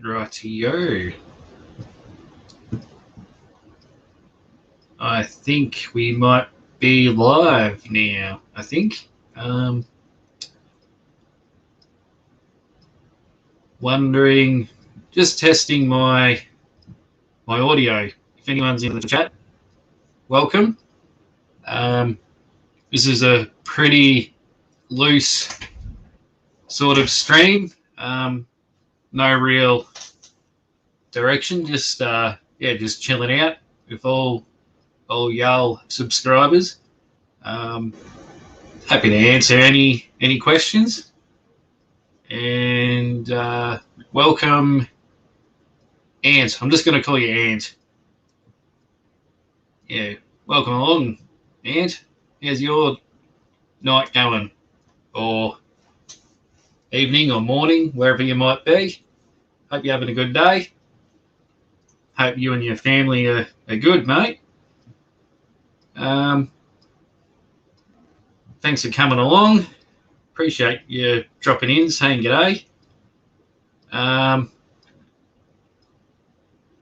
Rightio. I think we might be live now, I think. Wondering, just testing my audio. If anyone's in the chat, welcome. This is a pretty loose sort of stream. No real direction, just chilling out with all y'all subscribers. Happy to answer any questions. And welcome, Ant. I'm just going to call you Ant. Yeah, welcome along, Ant. How's your night going? Or evening or morning, wherever you might be. Hope you're having a good day. Hope you and your family are good, mate. Thanks for coming along. Appreciate you dropping in, saying g'day.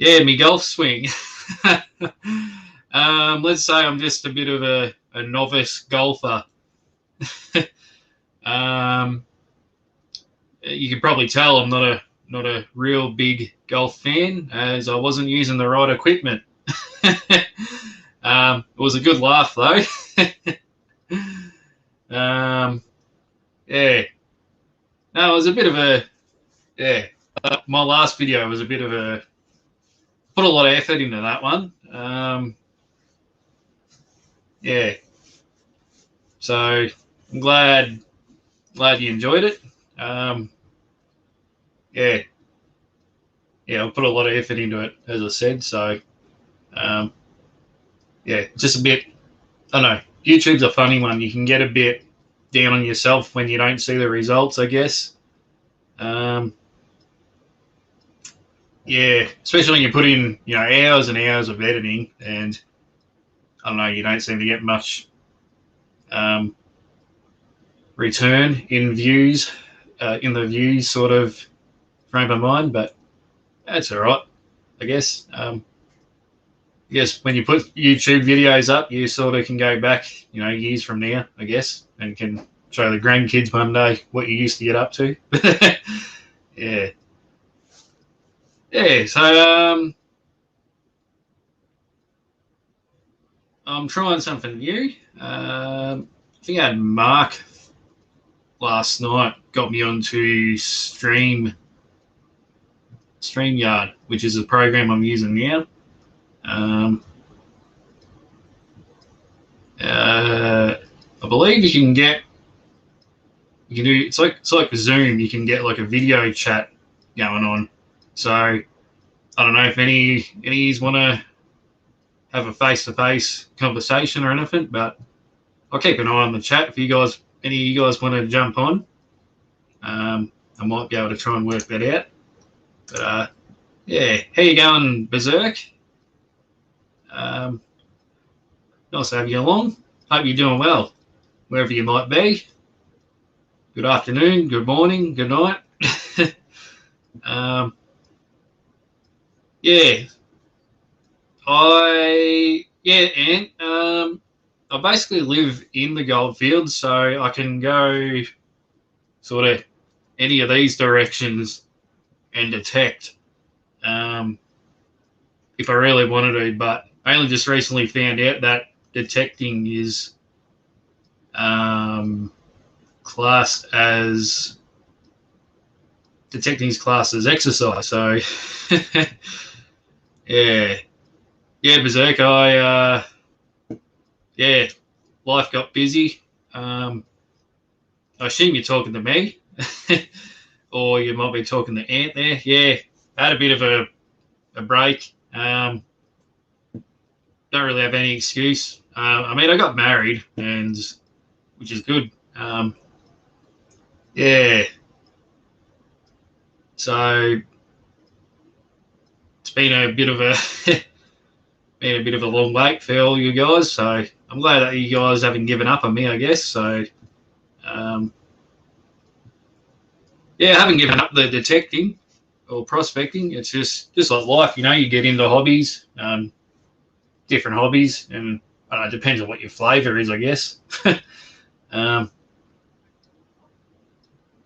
Me golf swing. Let's say I'm just a bit of a novice golfer. You can probably tell I'm not a real big golf fan, as I wasn't using the right equipment. It was a good laugh though. No, it was a bit of a my last video was a bit of a put a lot of effort into that one. So I'm glad you enjoyed it. I put a lot of effort into it, as I said. So just a bit. I don't know. YouTube's a funny one. You can get a bit down on yourself when you don't see the results, I guess. Especially when you put in, hours and hours of editing, and I don't know, you don't seem to get much return in views, in the views sort of frame of mind, but that's all right, I guess. Yes, when you put YouTube videos up, you sort of can go back, years from now, I guess, and can show the grandkids one day what you used to get up to. So I'm trying something new. I think I had Mark last night got me onto StreamYard, which is a program I'm using now. I believe you can do, it's like Zoom. You can get like a video chat going on. So I don't know if any's want to have a face-to-face conversation or anything, but I'll keep an eye on the chat. If any of you guys want to jump on, I might be able to try and work that out. But how you going, Berserk? Nice to have you along. Hope you're doing well, wherever you might be. Good afternoon, good morning, good night. I basically live in the goldfield, so I can go sort of any of these directions and detect if I really wanted to, but I only just recently found out that detecting is classed as exercise. So Berserk, life got busy. I assume you're talking to me, or you might be talking to Ant there. I had a bit of a break. Don't really have any excuse. I got married, which is good. So it's been a bit of a long wait for all you guys. So I'm glad that you guys haven't given up on me, I guess. So I haven't given up the detecting. or prospecting. It's just like life, you know. You get into hobbies, different hobbies, and I don't know, it depends on what your flavour is, I guess.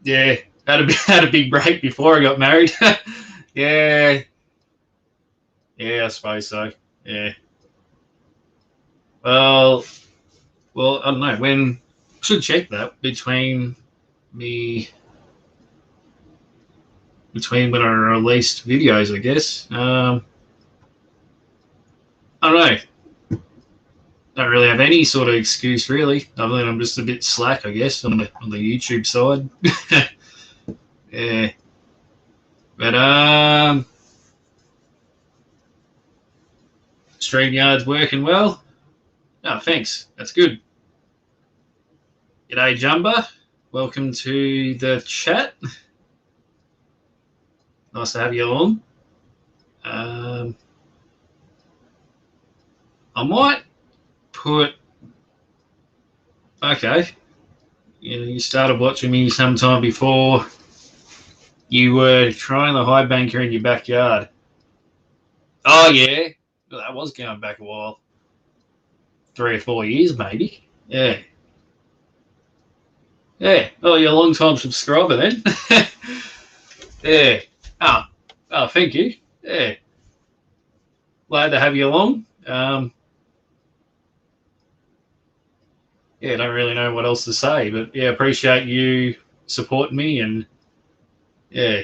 Yeah, had a big break before I got married. Yeah, I suppose so. Yeah. Well, I don't know when. Should check that me between when I released videos, I guess. I don't know. Don't really have any sort of excuse really, other than I'm just a bit slack, I guess, on the YouTube side. Yeah, but StreamYard's working well. Oh, thanks. That's good. G'day, Jumba. Welcome to the chat. Nice to have you along. I might put. Okay. You started watching me sometime before you were trying the high banker in your backyard. Oh, yeah. Well, that was going back a while. 3 or 4 years, maybe. Yeah. Yeah. Oh, you're a long time subscriber then. Yeah. Oh, thank you. Yeah. Glad to have you along. Yeah, don't really know what else to say, but yeah, appreciate you supporting me, and yeah,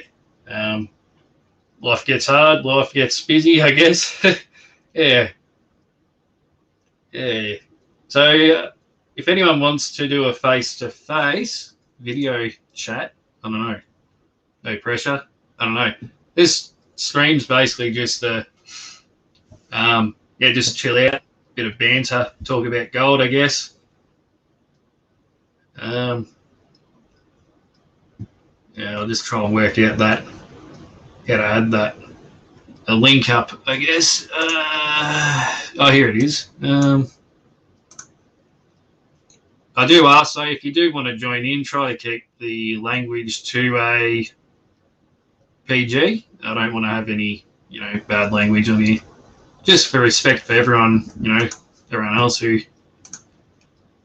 life gets hard, life gets busy, I guess. Yeah, yeah. So, if anyone wants to do a face-to-face video chat, I don't know, no pressure. I don't know. This stream's basically just just chill out, bit of banter, talk about gold, I guess. Yeah, I'll just try and work out how to add that a link up, I guess. Here it is. I do ask, so if you do want to join in, try to keep the language to a PG. I don't want to have any, bad language on here. Just for respect for everyone, everyone else who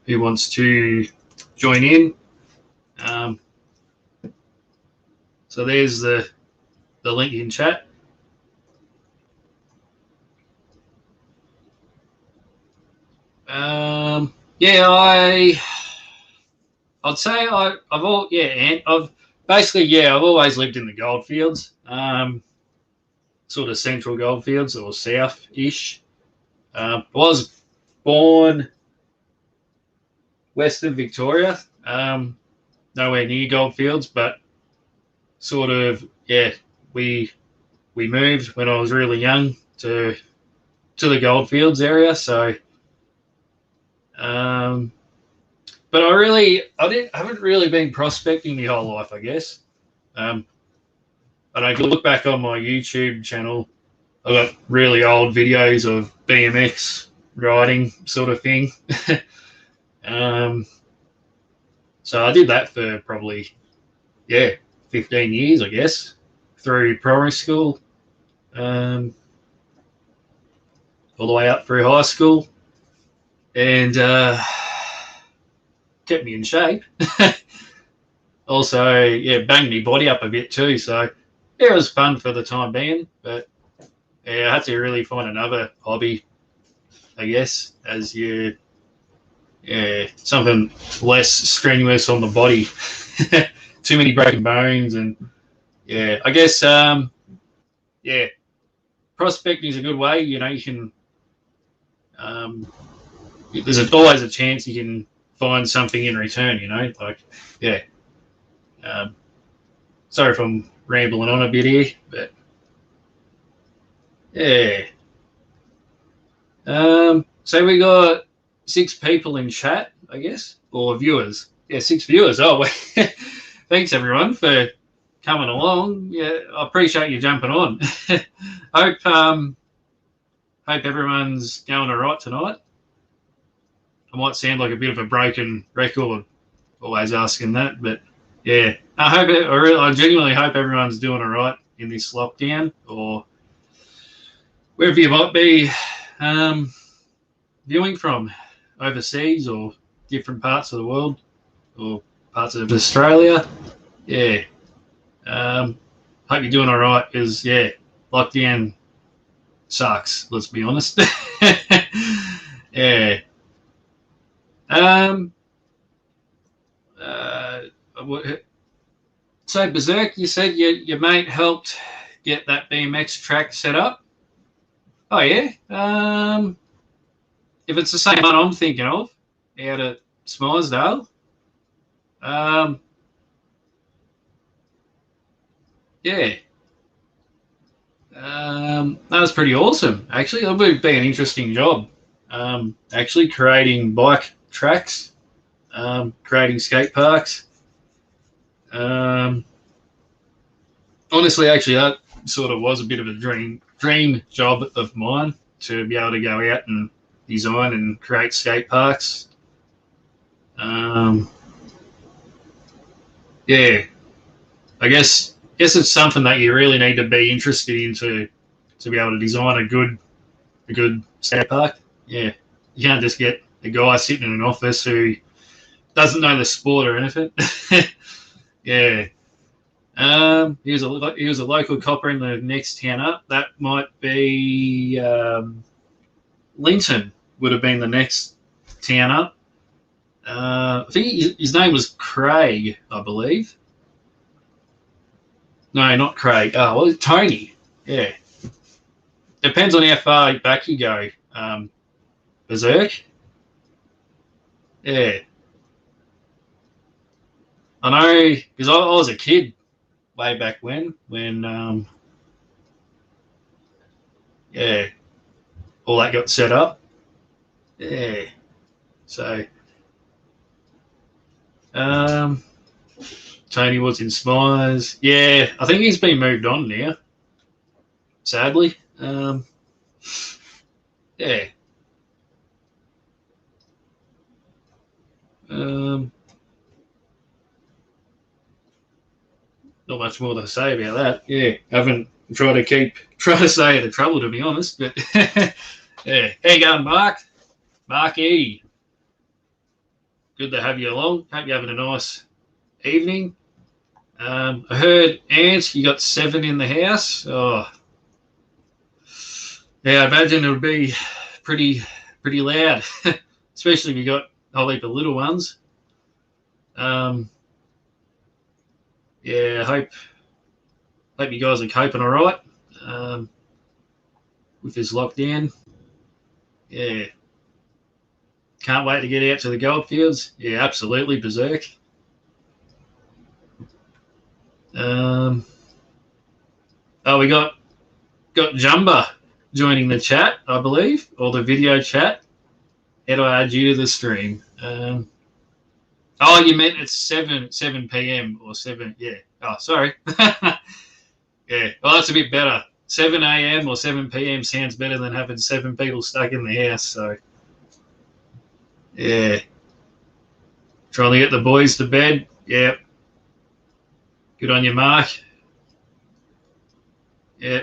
wants to join in. So there's the link in chat. I'd say I've always lived in the goldfields, sort of central goldfields or south-ish. I was born western Victoria, nowhere near goldfields, but sort of we moved when I was really young to the goldfields area, so. But I haven't really been prospecting my whole life, I guess. And if you look back on my YouTube channel, I've got really old videos of BMX riding sort of thing. So I did that for probably, 15 years, I guess, through primary school, all the way up through high school, and kept me in shape. Also, banged my body up a bit too. So, it was fun for the time being. But I had to really find another hobby, I guess, as something less strenuous on the body. Too many broken bones, and I guess prospecting is a good way. You can. There's always a chance you can find something in return. Sorry if I'm rambling on a bit here, but so we got 6 people in chat, I guess, or viewers. 6 viewers. Oh, thanks everyone for coming along. Yeah, I appreciate you jumping on. Hope everyone's going all right tonight. I might sound like a bit of a broken record, always asking that, but I genuinely hope everyone's doing all right. in this lockdown, or wherever you might be viewing from, overseas or different parts of the world or parts of Australia. Yeah. Hope you're doing all right, because, yeah, lockdown sucks, let's be honest. Yeah. Uh, so, Berserk, you said your mate helped get that BMX track set up? Oh, yeah? If it's the same one I'm thinking of, out at Smarsdale, yeah. That was pretty awesome, actually. That would be an interesting job. Actually creating bike tracks, creating skate parks. Honestly, actually, that sort of was a bit of a dream job of mine, to be able to go out and design and create skate parks. Yeah, I guess it's something that you really need to be interested in to be able to design a good skate park. Yeah, you can't just get a guy sitting in an office who doesn't know the sport or anything. Yeah. He was a local copper in the next town up. That might be Linton. Would have been the next town up. I think his name was Craig, I believe. No, not Craig. Oh, well, Tony. Yeah. Depends on how far back you go. Berserk. Yeah. I know, because I was a kid way back when yeah, all that got set up. Yeah. So um, Tony was in Smyers. Yeah, I think he's been moved on now, sadly. Yeah. Um, Not much more to say about that. Yeah, I haven't tried to stay out of trouble, to be honest. But yeah, how you going, Mark? Mark E. Good to have you along. Hope you're having a nice evening. I heard, Ant, you got 7 in the house. Oh, yeah, I imagine it would be pretty loud, especially if you got a whole heap of little ones. Yeah, hope you guys are coping all right with this lockdown. Yeah, can't wait to get out to the goldfields. Yeah, absolutely, Berserk. Oh, we got Jumba joining the chat, I believe, or the video chat. How do I add you to the stream? Oh, you meant it's 7 p.m. or 7? Yeah. Oh, sorry. Yeah. Well, that's a bit better. 7 a.m. or 7 p.m. sounds better than having 7 people stuck in the house. So, yeah. Trying to get the boys to bed. Yeah. Good on you, Mark. Yeah.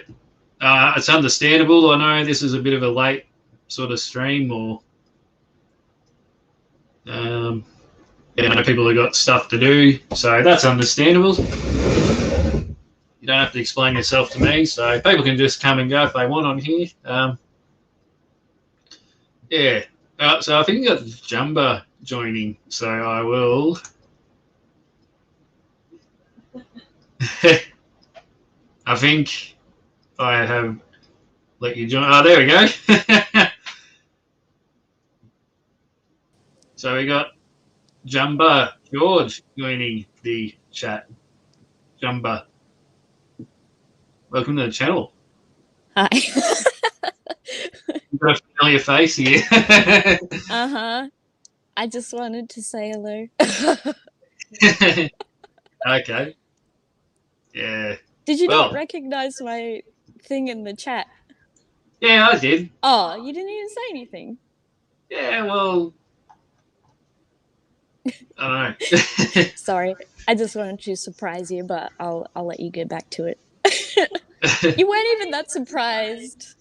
It's understandable. I know this is a bit of a late sort of stream, or yeah, I know people have got stuff to do, so that's understandable. You don't have to explain yourself to me, so people can just come and go if they want on here. Yeah. So I think you got Jumba joining, so I will. I think I have let you join. Oh, there we go. So we got Jumba George joining the chat. Jumba, welcome to the channel. Hi. You've got a familiar face here. Uh-huh. I just wanted to say hello. Okay. Yeah. Did you not recognize my thing in the chat? Yeah, I did. Oh, you didn't even say anything. Yeah, well, I don't know. Sorry. I just wanted to surprise you, but I'll let you get back to it. You weren't even that surprised.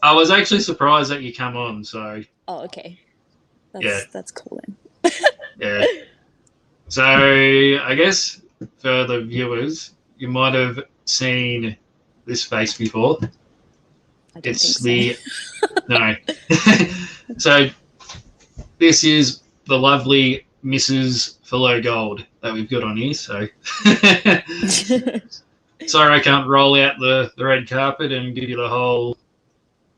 I was actually surprised that you come on. So Oh, okay. yeah, That's cool then. yeah. So I guess for the viewers, you might have seen this face before. I don't It's think so. no. So this is the lovely Mrs. Ful-O Gold that we've got on here. So sorry I can't roll out the red carpet and give you the whole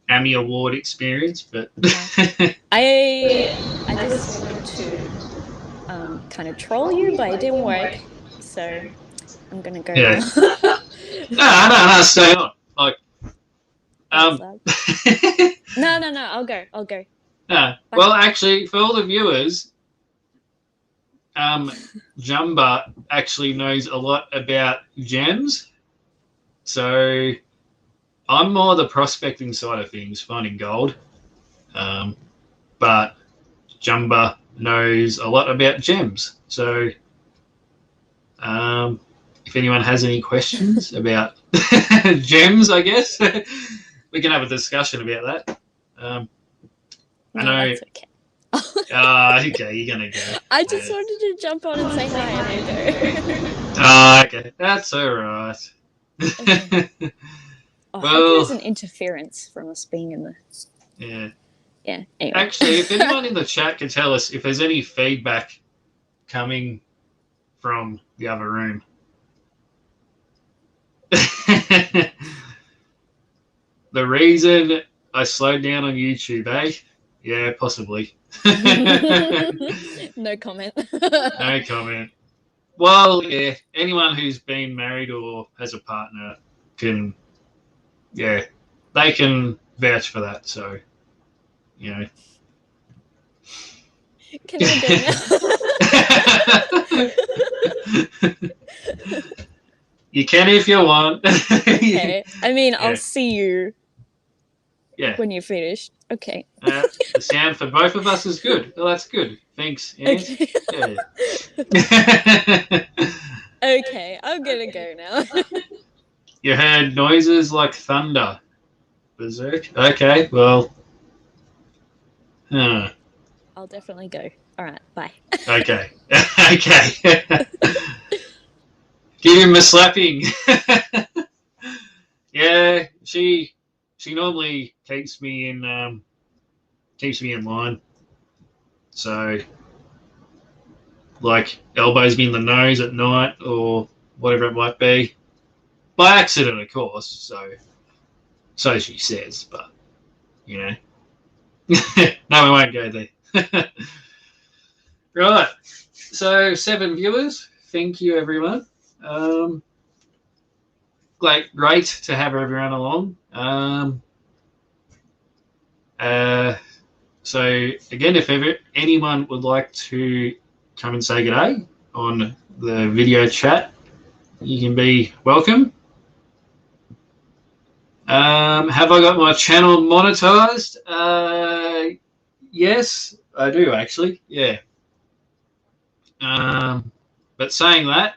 Emmy Award experience, but I just wanted to kind of troll you, but it didn't work. So I'm gonna go yeah. now. No, stay on. Like, What's um, up? No, I'll go. Bye. well, actually, for all the viewers, Jumba actually knows a lot about gems. So I'm more the prospecting side of things, finding gold. But Jumba knows a lot about gems. So if anyone has any questions about gems, I guess we can have a discussion about that. I know. That's okay. Okay, you're gonna go. I just wanted to jump on and say hi, and I'll go. Okay, that's all right. Okay. I hope there isn't interference from us being in the. Yeah. Yeah. Anyway. Actually, if anyone in the chat can tell us if there's any feedback coming from the other room. The reason I slowed down on YouTube, eh? Yeah, possibly. No comment. No comment. Well, yeah, anyone who's been married or has a partner can, yeah, they can vouch for that. So, you know. Can I go now? You can if you want. Okay. I mean, Yeah. I'll see you Yeah. when you're finished. Okay. The sound for both of us is good. Well, that's good. Thanks, Anne. Okay. Yeah. Okay, I'm gonna go now. You heard noises like thunder. Berserk. Okay, well. Huh. I'll definitely go. All right, bye. Okay. Okay. Give him a slapping. Yeah, she normally keeps me in line. So, like, elbows me in the nose at night or whatever it might be, by accident, of course. So she says, but you know, no, we won't go there. Right. So 7 viewers. Thank you, everyone. Great to have everyone along. So again, if ever anyone would like to come and say g'day on the video chat, you can be welcome. Have I got my channel monetized? Yes, I do actually. Yeah. But saying that,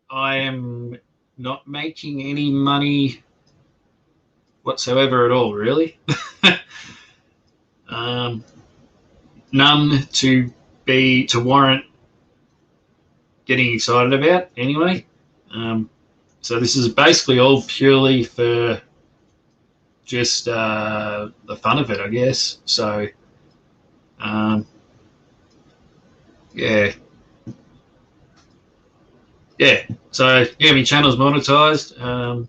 I am not making any money whatsoever at all, really. None to warrant getting excited about anyway. So this is basically all purely for just the fun of it, I guess. So yeah. So yeah, my channel's monetized.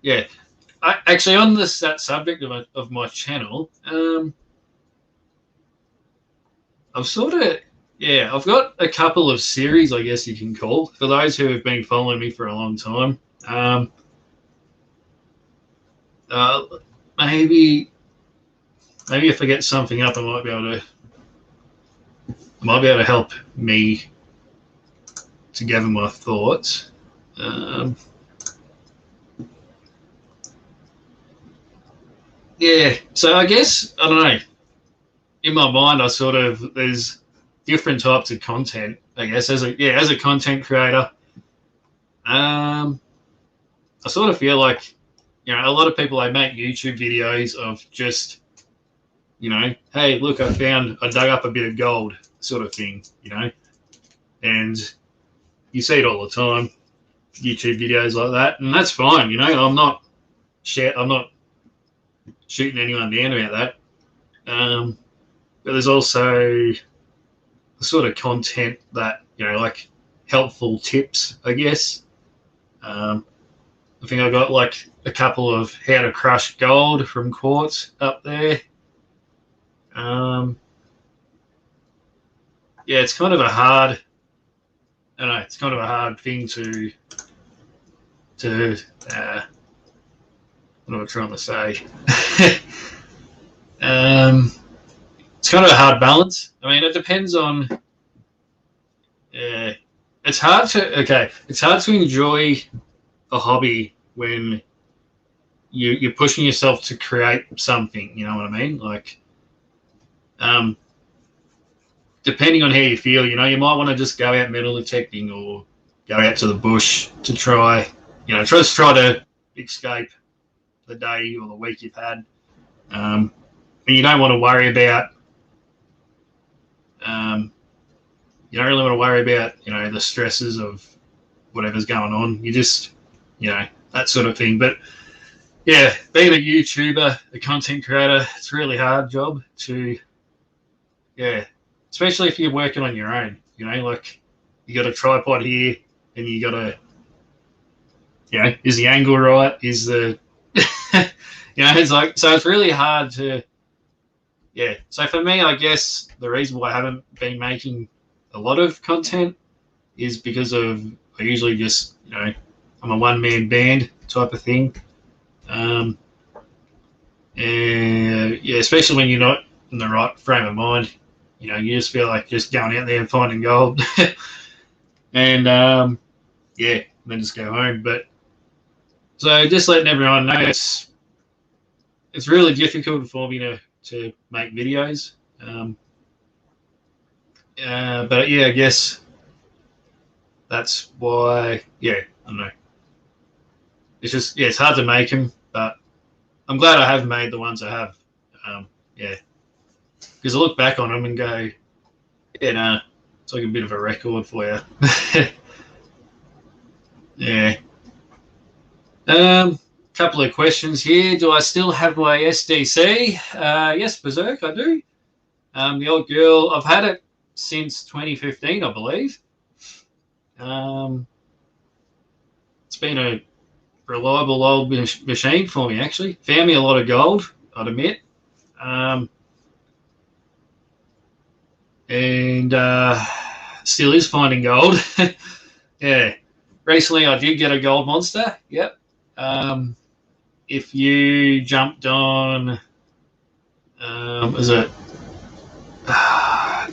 Yeah. Actually, on that subject of my channel, I've I've got a couple of series, I guess you can call, for those who have been following me for a long time. Maybe if I get something up, I might be able to help me to gather my thoughts. Yeah, so I guess, I don't know, in my mind, there's different types of content, I guess, as a content creator. I sort of feel like, you know, a lot of people, they make YouTube videos of just, you know, hey, look, I dug up a bit of gold, sort of thing, you know, and you see it all the time, YouTube videos like that, and that's fine, you know. I'm not shooting anyone down about that. But there's also the sort of content that, you know, like helpful tips, I guess. I think I got like a couple of how to crush gold from quartz up there. Yeah, it's kind of a hard. I don't know. It's kind of a hard thing to. What am I trying to say? It's kind of a hard balance. I mean, it depends on. It's hard to enjoy a hobby when you're pushing yourself to create something. You know what I mean? Like, depending on how you feel, you know, you might want to just go out metal detecting or go out to the bush to try, you know, try to escape the day or the week you've had. And you don't want to worry about, you don't really want to worry about, you know, the stresses of whatever's going on. You just, you know, that sort of thing. But yeah, being a YouTuber, a content creator, it's a really hard job to, yeah, especially if you're working on your own, you know, like you got a tripod here and you got to, you know, is the angle right? Is the, you know, it's like, so it's really hard to, yeah. So for me, I guess the reason why I haven't been making a lot of content is because of, I usually just, you know, I'm a one-man band type of thing. And yeah, especially when you're not in the right frame of mind, you know, you just feel like just going out there and finding gold. And yeah, and then just go home. But so just letting everyone know, it's really difficult for me to make videos. But yeah, I guess that's why, yeah, I don't know. It's just, yeah, it's hard to make them, but I'm glad I have made the ones I have. Yeah, because I look back on them and go, yeah, no, it's like a bit of a record for you. Yeah. Couple of questions here. Do I still have my SDC? Yes, Berserk, I do. The old girl, I've had it since 2015, I believe. It's been a reliable old machine for me, actually. Found me a lot of gold, I'd admit. And still is finding gold. Yeah. Recently, I did get a gold monster. Yep. If you jumped on, was it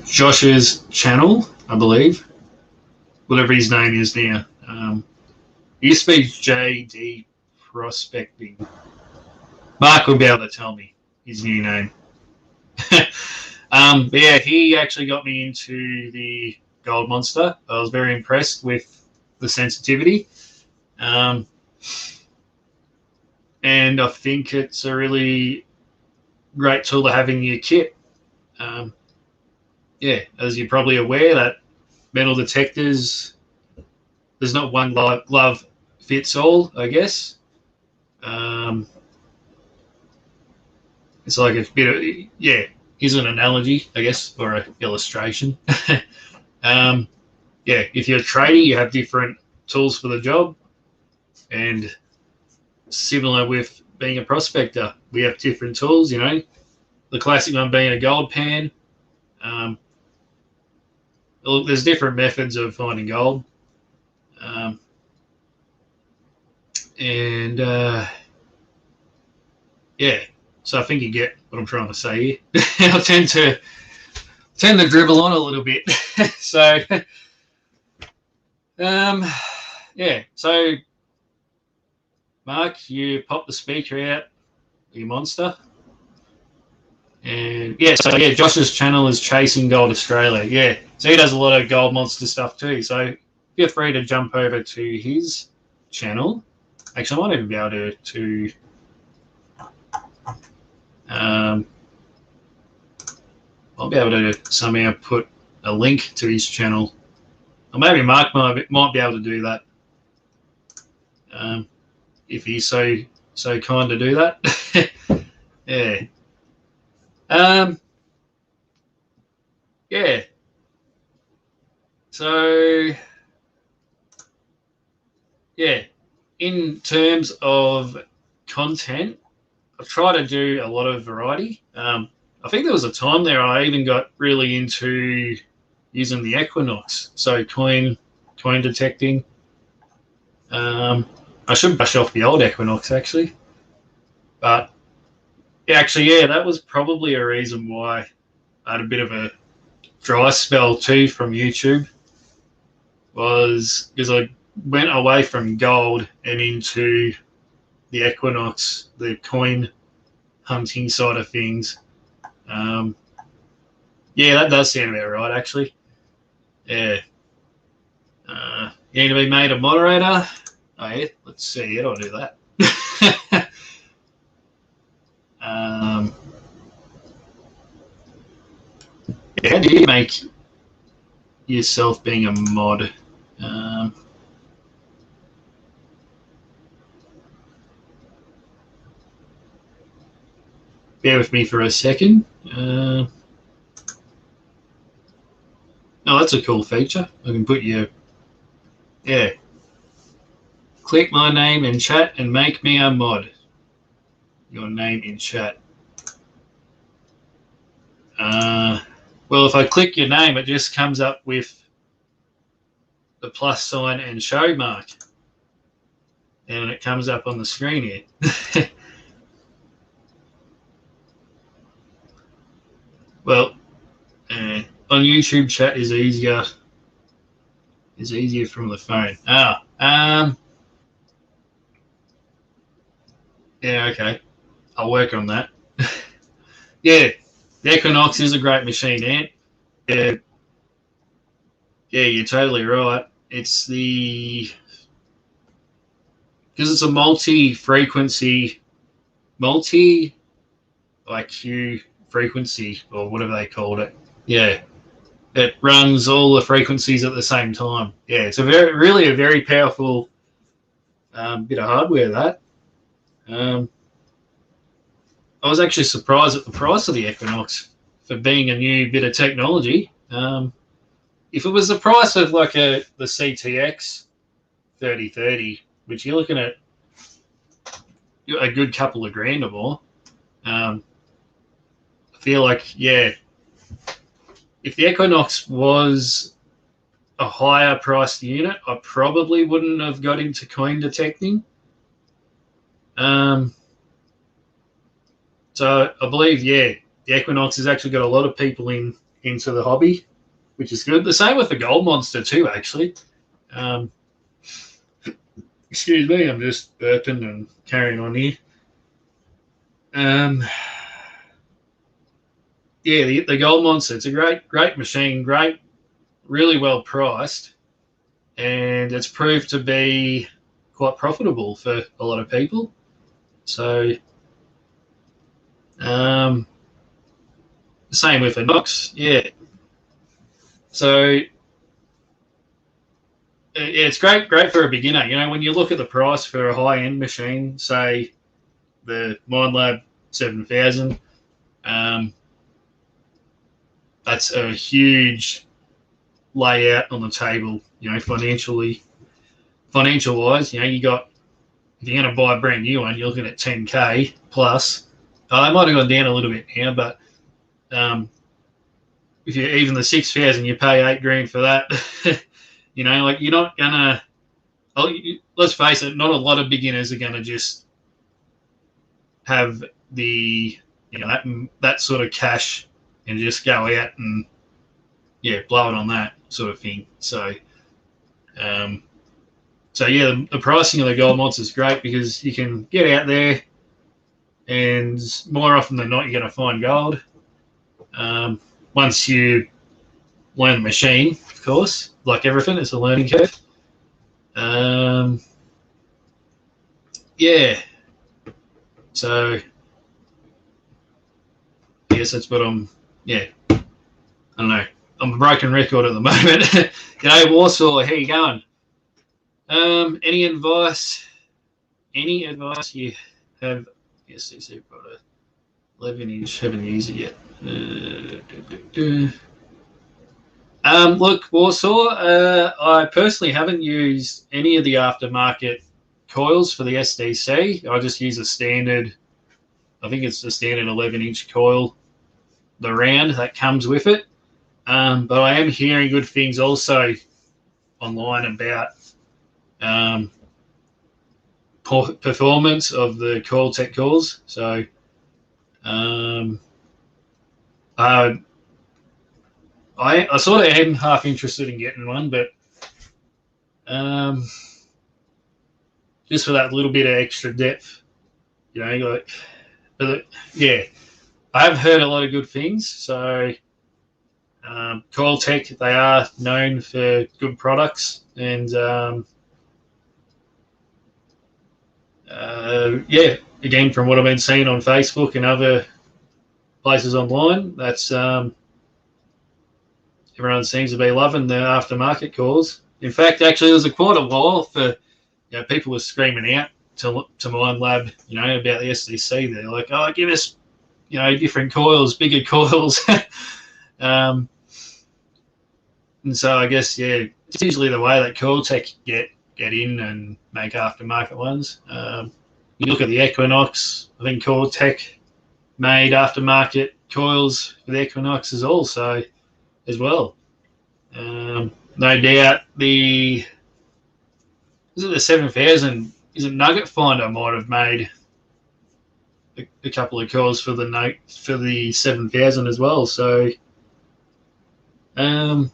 Josh's channel, I believe, whatever his name is now. It used to be JD Prospecting. Mark will be able to tell me his new name. But yeah, he actually got me into the gold monster. I was very impressed with the sensitivity. And I think it's a really great tool to have in your kit. Yeah, as you're probably aware, that metal detectors, there's not one glove fits all, I guess. It's like a bit of, yeah, here's an analogy, I guess, or an illustration. Yeah, if you're a trader, you have different tools for the job. And similar with being a prospector, we have different tools, you know. The classic one being a gold pan. There's different methods of finding gold. And yeah, so I think you get what I'm trying to say here. I tend to dribble on a little bit. So yeah, so Mark, you pop the speaker out, your monster. And yeah, so yeah, Josh's channel is Chasing Gold Australia. Yeah, so he does a lot of gold monster stuff too. So feel free to jump over to his channel. Actually, I might even be able to I'll be able to somehow put a link to his channel, or maybe Mark might be able to do that, if he's so kind to do that. Yeah. Yeah. So, yeah, in terms of content, I've tried to do a lot of variety. I think there was a time there I even got really into using the Equinox, so coin detecting. I should brush off the old Equinox actually, but yeah, that was probably a reason why I had a bit of a dry spell too from YouTube, was because I went away from gold and into the Equinox, the coin hunting side of things. Yeah, that does sound about right, actually. Yeah. You need to be made a moderator. Oh, yeah. Let's see. How do I do that? Yeah, how do you make yourself being a mod? Bear with me for a second. Oh, that's a cool feature. I can put your... Yeah. Click my name in chat and make me a mod. Your name in chat. Well, if I click your name, it just comes up with the plus sign and show mark. And it comes up on the screen here. Well, on YouTube, chat is easier from the phone. Yeah, okay. I'll work on that. Yeah, the Equinox is a great machine, Ant. Yeah, you're totally right. It's because it's a multi-frequency, multi-IQ frequency, or whatever they called it. Yeah, it runs all the frequencies at the same time. Yeah, it's really a very powerful bit of hardware, that. I was actually surprised at the price of the Equinox for being a new bit of technology. If it was the price of like the CTX 3030, which you're looking at a good couple of grand or more, I feel like, yeah, if the Equinox was a higher priced unit, I probably wouldn't have got into coin detecting. So I believe, yeah, the Equinox has actually got a lot of people into the hobby, which is good. The same with the Gold Monster too, actually. Excuse me, I'm just burping and carrying on here. Yeah, the Gold Monster, it's a great machine, really well priced, and it's proved to be quite profitable for a lot of people. So, same with the Nox, yeah. So, yeah, it's great for a beginner. You know, when you look at the price for a high-end machine, say the MindLab 7000, that's a huge layout on the table. You know, financial-wise, you know, if you're going to buy a brand new one, you're looking at 10K plus. They might have gone down a little bit now, but if you even the 6,000, you pay $8,000 for that. You know, like you're not gonna. Let's face it, not a lot of beginners are gonna just have that sort of cash and just go out and blow it on that sort of thing. So, yeah, the pricing of the Gold Monster is great because you can get out there, and more often than not, you're going to find gold. Once you learn the machine, of course, like everything, it's a learning curve. Yeah. So I guess that's what I'm. Yeah. I don't know. I'm a broken record at the moment. G'day, Warsaw. How you going? Any advice? Any advice you have? Yes, you've got a 11-inch. Haven't used it yet. Look, Warsaw. I personally haven't used any of the aftermarket coils for the SDC. I just use a standard. I think it's the standard 11-inch coil, the round that comes with it. But I am hearing good things also online about performance of the Coiltech coils. So I sort of am half interested in getting one, but just for that little bit of extra depth, like, but yeah, I have heard a lot of good things. So Coiltech, they are known for good products, and yeah, again, from what I've been seeing on Facebook and other places online, that's everyone seems to be loving the aftermarket coils. In fact, actually, there was quite a while for people were screaming out to Mind Lab, about the SDC. They're like, "Oh, give us, different coils, bigger coils." And so I guess it's usually the way that Coiltech get in and make aftermarket ones. You look at the Equinox. I think Coiltech made aftermarket coils for the Equinox as well. No doubt the 7000, is it Nugget Finder might have made a couple of coils for the 7000 as well. So in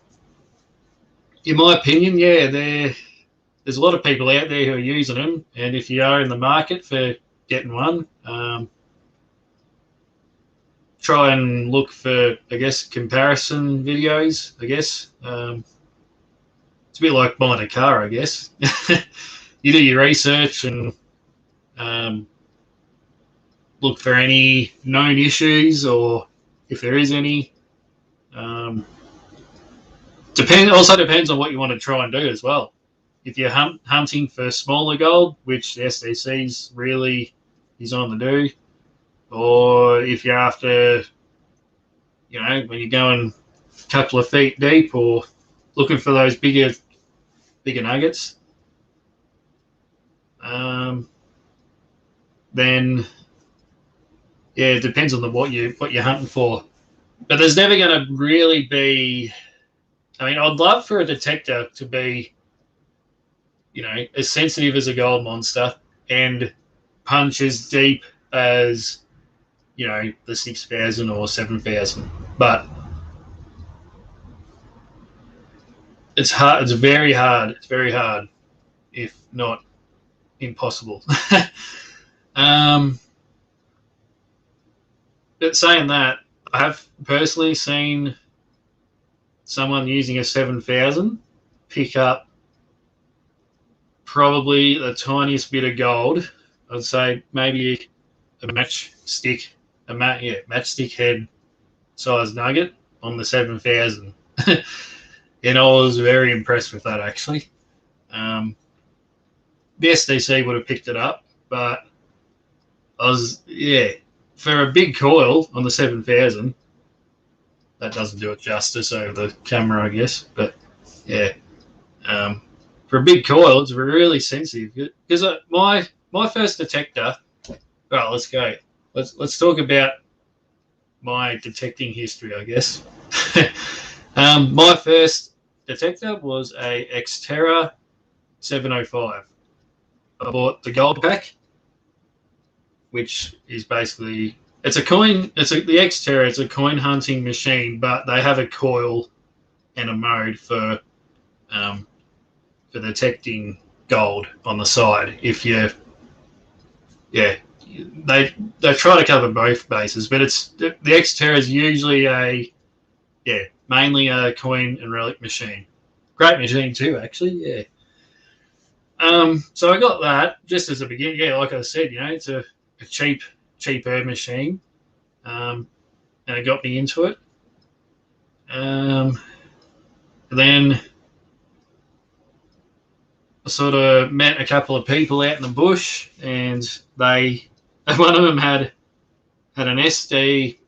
my opinion, there's a lot of people out there who are using them, and if you are in the market for getting one, try and look for, I guess, comparison videos. I guess it's a bit like buying a car. I guess you do your research and look for any known issues, or if there is any. Also depends on what you want to try and do as well. If you're hunting for smaller gold, which the SDC's really designed to do, or if you're after, when you're going a couple of feet deep, or looking for those bigger nuggets, then it depends on what you're hunting for. But there's never going to really be. I mean, I'd love for a detector to be, as sensitive as a gold monster and punch as deep as, the 6000 or 7000. But it's hard. It's very hard. It's very hard, if not impossible. But saying that, I have personally seen someone using a 7000 pick up probably the tiniest bit of gold. I'd say maybe a matchstick head size nugget on the 7000. And I was very impressed with that, actually. The SDC would have picked it up, but for a big coil on the 7000, that doesn't do it justice over the camera, I guess. But for a big coil, it's really sensitive. Because my first detector. Well, let's go. Let's talk about my detecting history, I guess. My first detector was a Xterra 705. I bought the gold pack, which is basically it's a coin. The Xterra. It's a coin hunting machine, but they have a coil and a mode for detecting gold on the side. If you, they try to cover both bases, but it's the Xterra is usually mainly a coin and relic machine. Great machine too, actually. Yeah. So I got that just as a beginning. Yeah, like I said, it's a cheaper machine, and it got me into it. Then I sort of met a couple of people out in the bush, and one of them had an SD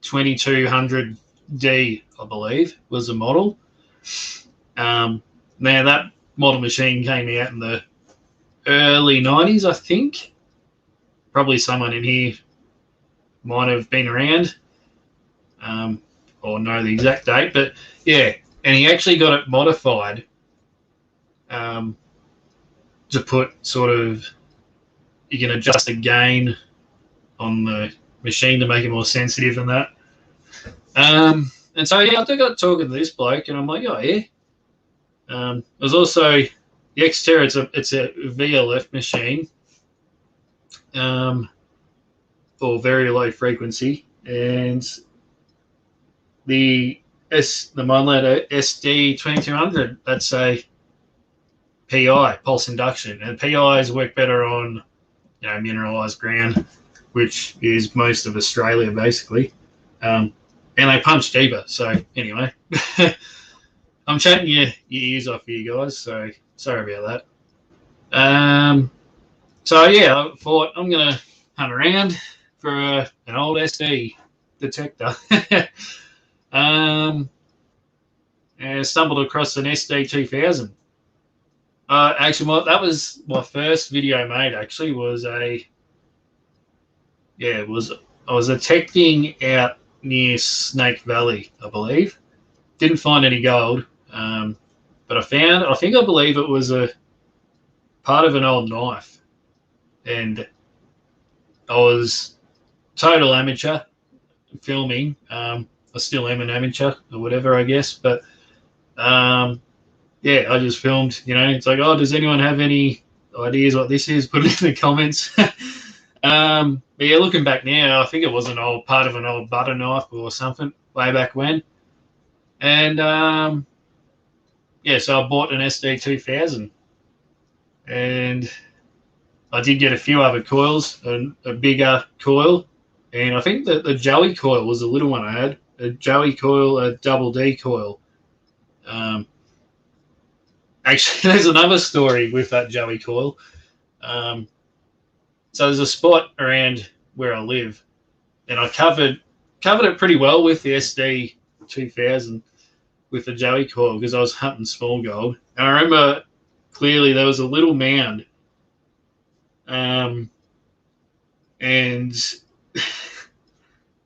2200D, I believe, was the model. Now that model machine came out in the early 90s, I think. Probably someone in here might have been around, or know the exact date, but yeah, and he actually got it modified to put sort of, you can adjust the gain on the machine to make it more sensitive than that. And so yeah, I got talking to this bloke, and I'm like, oh yeah. There's also the Xterra. It's a VLF machine, for very low frequency, and the Monlad SD 2200. That's a PI, pulse induction, and PIs work better on mineralized ground, which is most of Australia basically, and they punch deeper. So anyway, I'm chatting your ears off here, guys. So sorry about that. So yeah, I thought I'm gonna hunt around for an old SD detector. And stumbled across an SD 2000. Actually, that was my first video made. Actually, I was detecting out near Snake Valley, I believe. Didn't find any gold, but I believe it was a part of an old knife, and I was total amateur filming. I still am an amateur or whatever, I guess, but yeah, I just filmed. It's like, oh, does anyone have any ideas what this is? Put it in the comments. But yeah, looking back now, I think it was an old part of an old butter knife or something way back when. And yeah, so I bought an SD 2000, and I did get a few other coils, a bigger coil, and I think that the Joey coil was the little one I had. A Joey coil, a double D coil. Actually, there's another story with that Joey coil. So there's a spot around where I live, and I covered it pretty well with the SD 2000 with the Joey coil because I was hunting small gold. And I remember clearly there was a little mound, and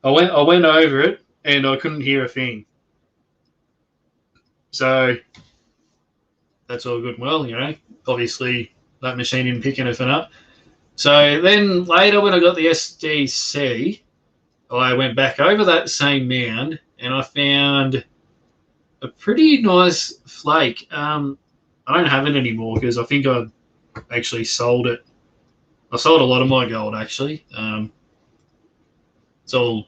I went over it, and I couldn't hear a thing. So that's all good and well, Obviously, that machine didn't pick anything up. So then later, when I got the SDC, I went back over that same mound, and I found a pretty nice flake. I don't have it anymore because I think I actually sold it. I sold a lot of my gold, actually. It's all,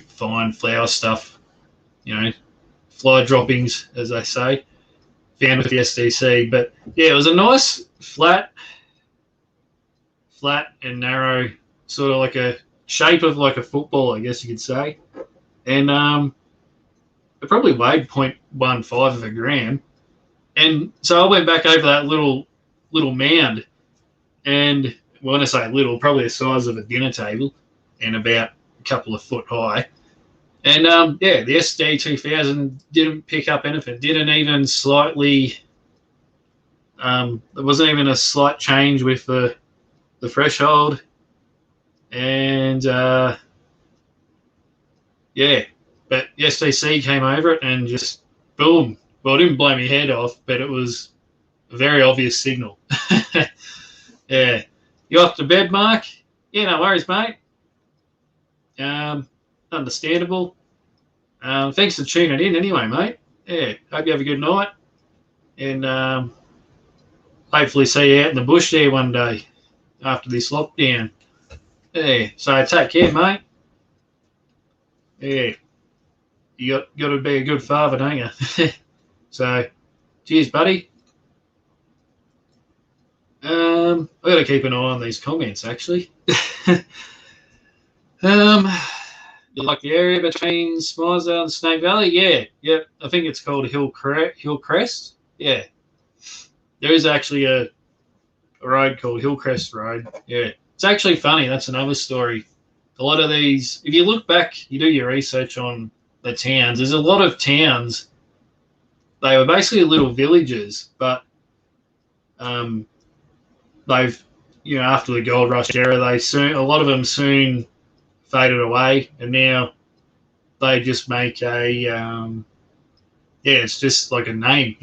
fine flower stuff, fly droppings, as they say, found with the SDC. But yeah, it was a nice flat and narrow, sort of like a shape of like a football, I guess you could say. And it probably weighed 0.15 of a gram. And so I went back over that little mound, and when I say little, probably the size of a dinner table and about a couple of foot high. And yeah, the SD 2000 didn't pick up anything. Didn't even slightly. There wasn't even a slight change with the threshold, and yeah, but the SDC came over it and just boom. Well, it didn't blow my head off, but it was a very obvious signal. Yeah, you off to bed, Mark? Yeah, no worries, mate. Understandable. Thanks for tuning in anyway, mate. Yeah, hope you have a good night, and hopefully see you out in the bush there one day after this lockdown. Yeah, so take care, mate. Yeah, you got to be a good father, don't you? So, cheers, buddy. I got to keep an eye on these comments actually. You like the area between Smiresdale and Snake Valley? Yeah, yep. I think it's called Hillcrest. Yeah, there is actually a road called Hillcrest Road. Yeah, it's actually funny. That's another story. A lot of these, if you look back, you do your research on the towns. There's a lot of towns. They were basically little villages, but they've, after the gold rush era, a lot of them soon faded away, and now they just make it's just like a name,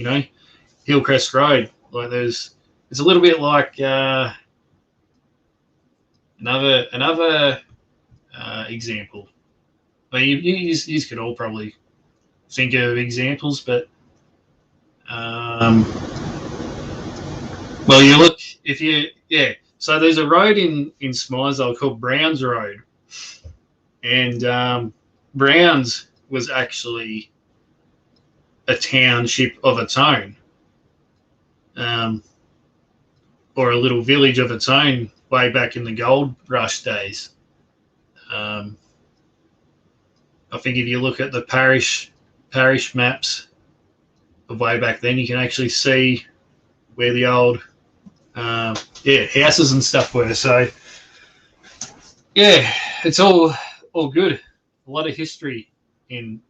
Hillcrest Road. Like it's a little bit like another example. I mean, you could all probably think of examples, but well, you look So there's a road in Smiresdale called Browns Road, and Browns was actually a township of its own, or a little village of its own way back in the gold rush days. I think if you look at the parish maps of way back then, you can actually see where the old houses and stuff were. So yeah, it's all good. A lot of history in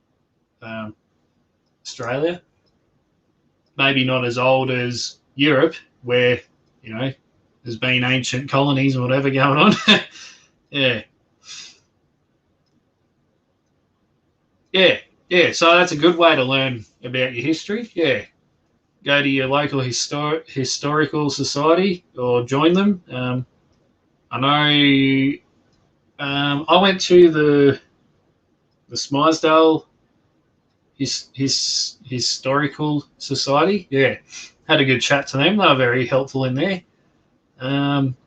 Australia. Maybe not as old as Europe, where there's been ancient colonies or whatever going on. Yeah. So that's a good way to learn about your history. Yeah, go to your local historical society or join them. I know. I went to the Smiresdale Historical Society. Yeah, had a good chat to them. They were very helpful in there.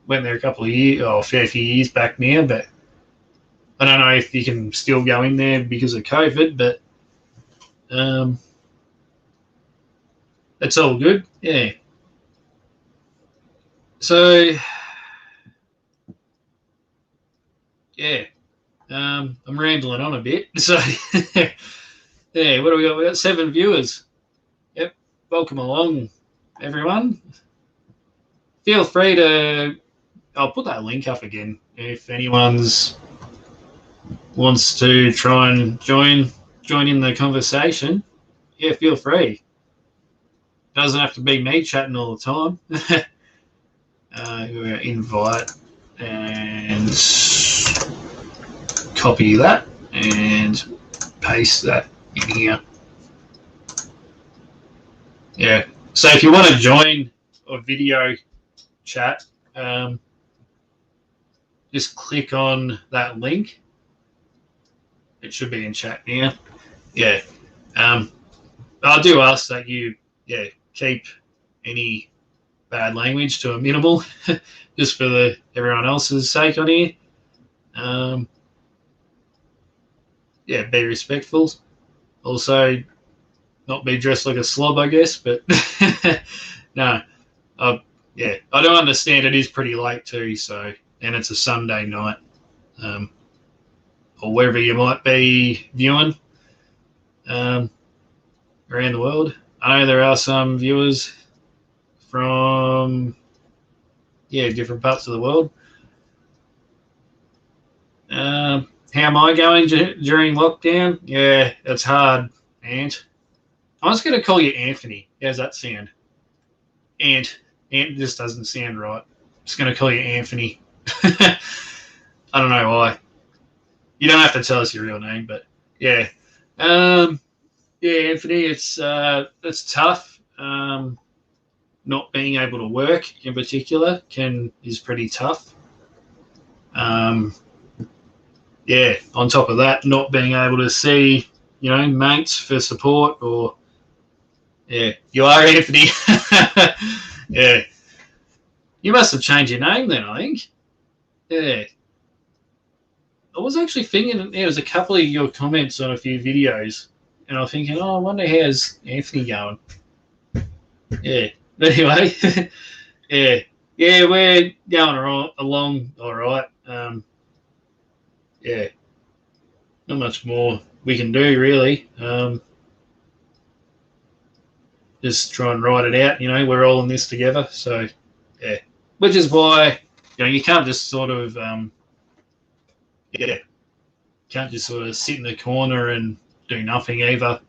Went there a fair few years back now, but I don't know if you can still go in there because of COVID, but it's all good. Yeah. So, yeah, I'm rambling on a bit. So, yeah, what do we got? We got 7 viewers. Yep. Welcome along, everyone. Feel free to. I'll put that link up again if anyone's wants to try and join in the conversation. Yeah, feel free. Doesn't have to be me chatting all the time. Invite and copy that and paste that in here. Yeah. So if you want to join a video chat, just click on that link. It should be in chat now. Yeah. I do ask that you, keep any bad language to a minimal, just for everyone else's sake on here. Be respectful. Also, not be dressed like a slob, I guess. But no, I do understand it is pretty late too. So, and it's a Sunday night, or wherever you might be viewing around the world. I know there are some viewers from different parts of the world. How am I going during lockdown? Yeah, it's hard, Ant. I'm just going to call you Anthony. How's that sound? Ant just doesn't sound right. Just going to call you Anthony. I don't know why. You don't have to tell us your real name, but yeah. Anthony, it's tough. Not being able to work in particular is pretty tough. On top of that, not being able to see, mates for support or, you are Anthony. Yeah. You must have changed your name then, I think. Yeah. I was actually thinking there was a couple of your comments on a few videos, and I was thinking, I wonder how's Anthony going. Yeah. But anyway, yeah. yeah, we're going along all right. Yeah, not much more we can do really. Just try and write it out. We're all in this together. So yeah, which is why you can't just sort of yeah, can't just sort of sit in the corner and do nothing either.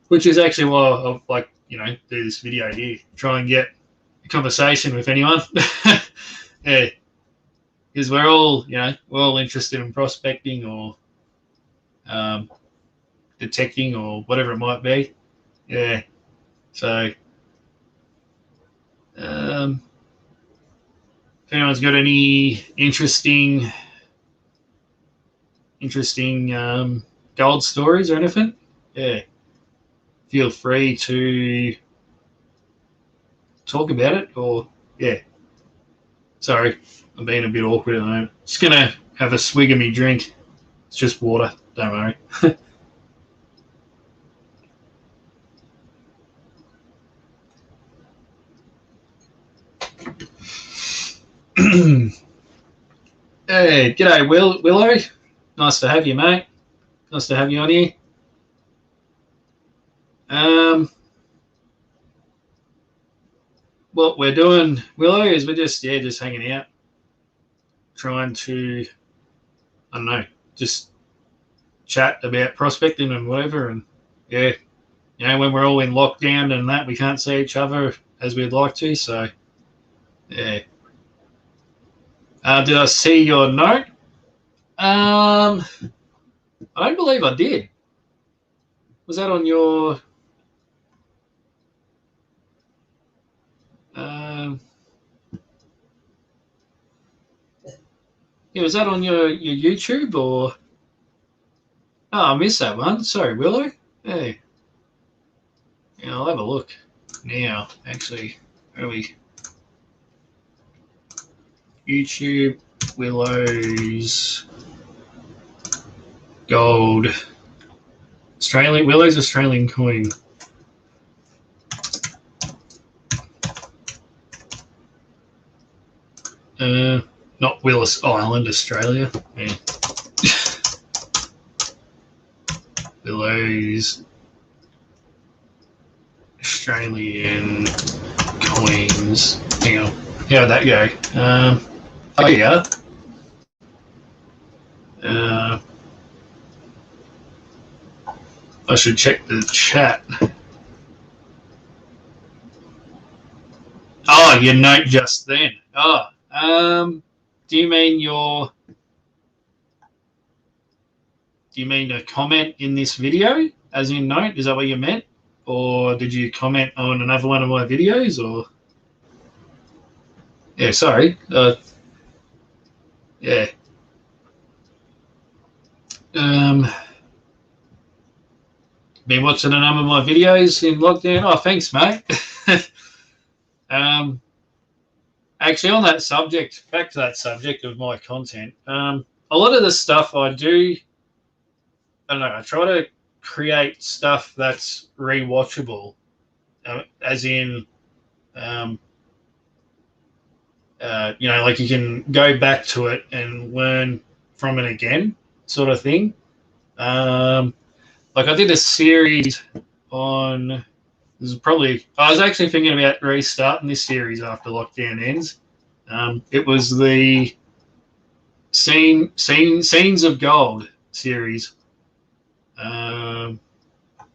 Which is actually why I like do this video here, try and get a conversation with anyone. Yeah, because we're all interested in prospecting or um, detecting or whatever it might be. Yeah. So um, if anyone's got any interesting gold stories or anything, yeah, feel free to talk about it. Or yeah, sorry, I'm being a bit awkward at the moment. Just gonna have a swig of me drink. It's just water. Don't worry. Hey, g'day, Willow. Nice to have you, mate. Nice to have you on here. What we're doing, Willow, is we're just hanging out, trying to, I don't know, just chat about prospecting and whatever. And yeah, when we're all in lockdown and that, we can't see each other as we'd like to. So yeah. Did I see your note? I don't believe I did. Was that on your? Yeah, was that on your YouTube or? Oh, I missed that one. Sorry, Willow. Hey, yeah, I'll have a look now. Actually, where are we? YouTube Willow's Gold Willow's Australian coin. Not Willis Island, Australia. Yeah. Willow's Australian coins. Hang on. How'd that go? Oh yeah. I should check the chat. Oh, your note just then. Oh, do you mean a comment in this video, as in note? Is that what you meant, or did you comment on another one of my videos? Or yeah, sorry. Yeah. Been watching a number of my videos in lockdown. Oh, thanks, mate. Actually, on that subject, back to that subject of my content, a lot of the stuff I do, I don't know, I try to create stuff that's rewatchable, as in, like you can go back to it and learn from it again, sort of thing. Like I did a series on. I was actually thinking about restarting this series after lockdown ends. It was the Scenes of Gold series.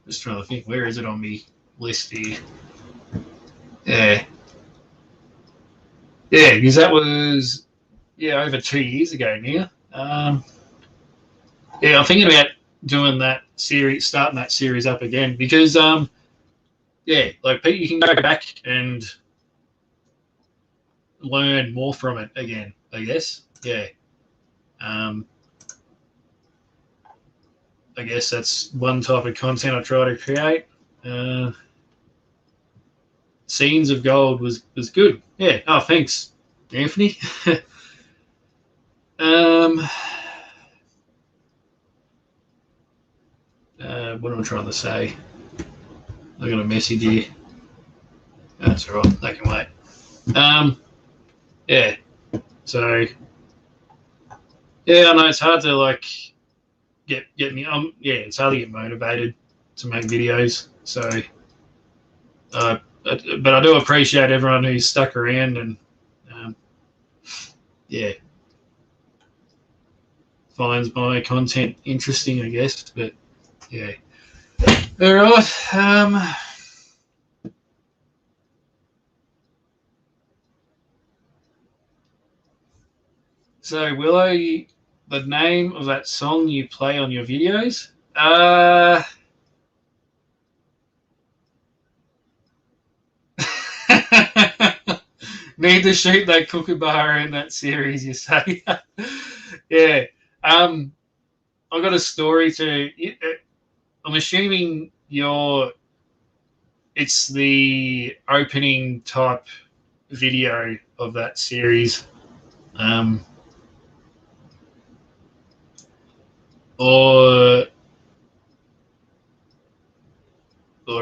Just trying to think, where is it on me list here? Yeah, because that was over 2 years ago now. I'm thinking about doing that series, starting that series up again because like you can go back and learn more from it again, I guess. Yeah. I guess that's one type of content I try to create. Scenes of Gold was good. Yeah. Oh, thanks, Anthony. What am I trying to say? I got a message here. That's all right. They can wait. Yeah. So yeah, I know it's hard to like get me. Yeah, it's hard to get motivated to make videos. So, but I do appreciate everyone who's stuck around and yeah, finds my content interesting, I guess. But yeah. All right. So, Willow, the name of that song you play on your videos? Need to shoot that kookaburra in that series, you say? Yeah. I got a story to. I'm assuming it's the opening type video of that series, or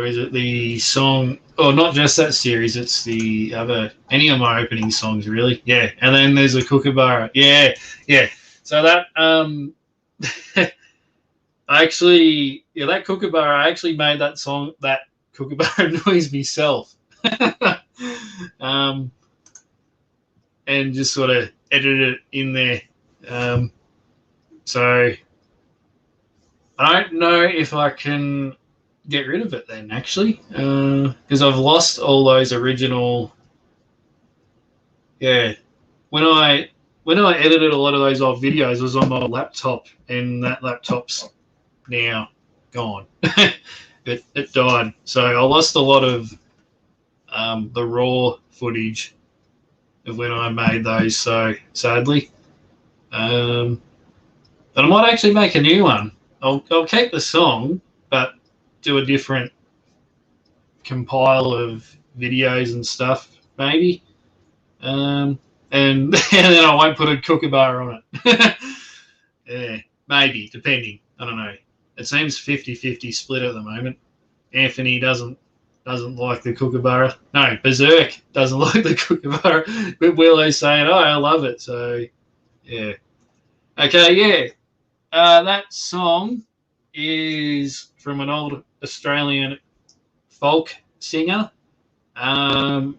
is it the song? Or not just that series, it's the other, any of my opening songs, really. Yeah, and then there's a kookaburra. Yeah, yeah. So that that kookaburra, I actually made that song, that kookaburra noise myself. um, and just sort of edited it in there. So I don't know if I can get rid of it then, actually, because I've lost all those original. Yeah, when I edited a lot of those old videos, it was on my laptop, and that laptop's now gone. It died, so I lost a lot of the raw footage of when I made those. So sadly, but I might actually make a new one. I'll keep the song, but do a different compile of videos and stuff, maybe. And then I won't put a kookaburra on it. Yeah, maybe, depending. I don't know. It seems 50-50 split at the moment. Anthony doesn't like the kookaburra. No, Berserk doesn't like the kookaburra. But Willow's saying, "Oh, I love it." So, yeah. Okay, yeah. That song is from an old Australian folk singer.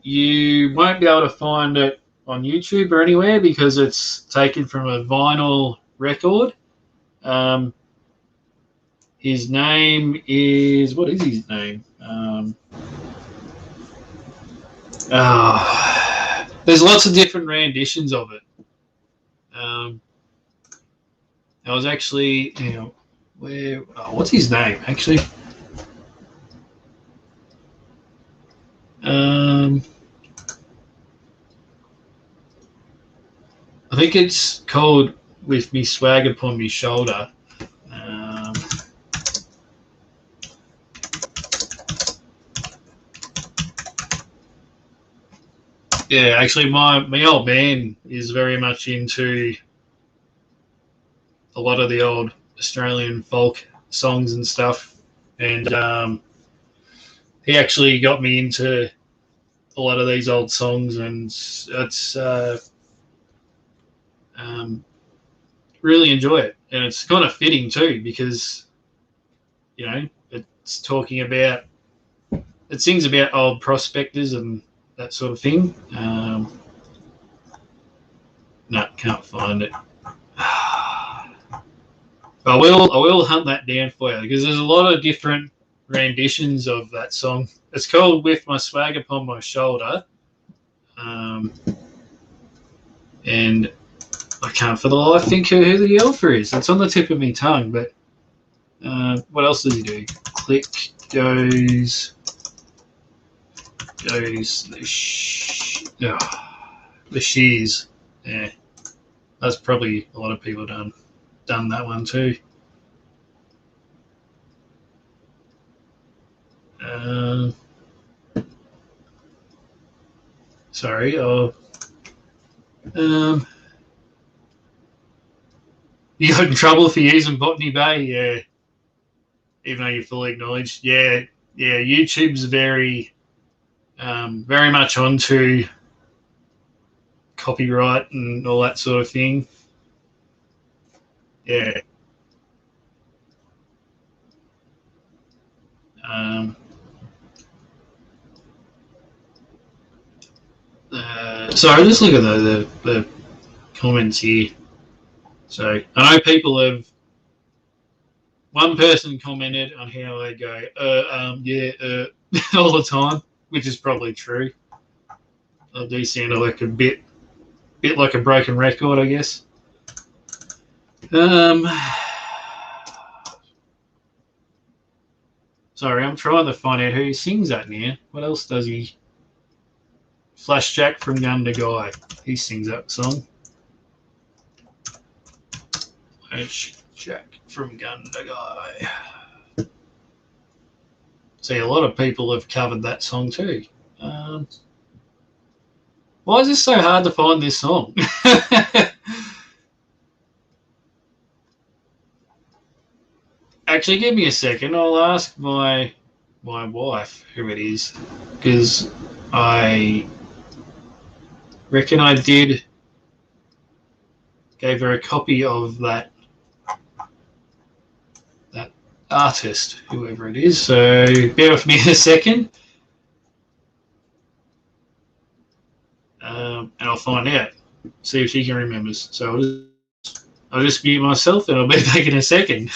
You won't be able to find it on YouTube or anywhere because it's taken from a vinyl record. His name is, what is his name? There's lots of different renditions of it. I was actually, what's his name actually? I think it's called "With Me Swag Upon Me Shoulder." Yeah, actually, my old man is very much into a lot of the old Australian folk songs and stuff, and he actually got me into a lot of these old songs, and it's really enjoy it, and it's kind of fitting too because it's talking about, it sings about old prospectors and that sort of thing. No, can't find it. I will hunt that down for you because there's a lot of different renditions of that song. It's called "With My Swag Upon My Shoulder," and I can't for the life think who the author is. It's on the tip of my tongue, but what else does he do? Click goes the shears. Yeah, that's probably a lot of people done that one too. Sorry, you got in trouble for using Botany Bay, yeah. Even though you fully acknowledged, yeah. YouTube's very much onto copyright and all that sort of thing. Yeah. Sorry, just look at the comments here. So I know people have. One person commented on how they go, all the time, which is probably true. I do sound like a bit like a broken record, I guess. Sorry, I'm trying to find out who sings that now. What else does he? Flash Jack from Gun to Guy. He sings that song. Flash Jack from Gun to Guy. See, a lot of people have covered that song too. Why is this so hard to find this song? Actually, give me a second. I'll ask my wife who it is, because I reckon I gave her a copy of that artist, whoever it is. So bear with me a second, and I'll find out. See if she can remember. So I'll just mute myself, and I'll be back in a second.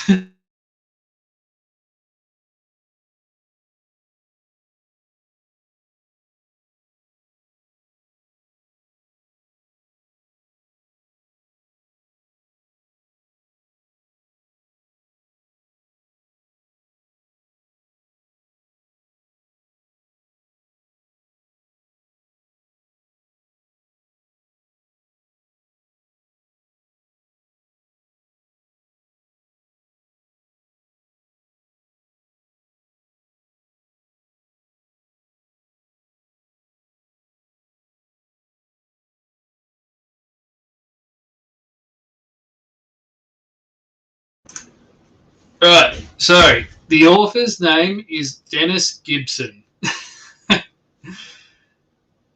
Right, so the author's name is Dennis Gibson,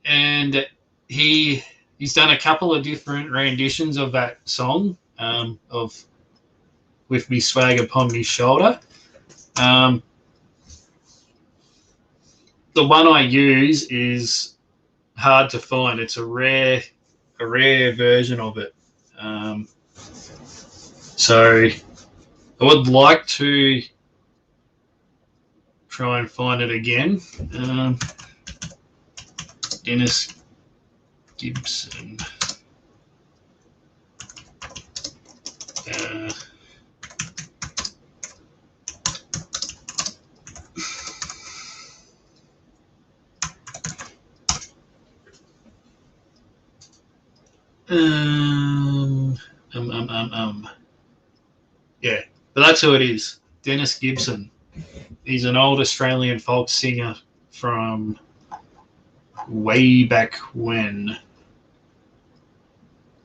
and he's done a couple of different renditions of that song, of "With Me Swag Upon Me Shoulder." The one I use is hard to find. It's a rare version of it. So I would like to try and find it again. Dennis Gibson. Yeah, but that's who it is. Dennis Gibson. He's an old Australian folk singer from way back when.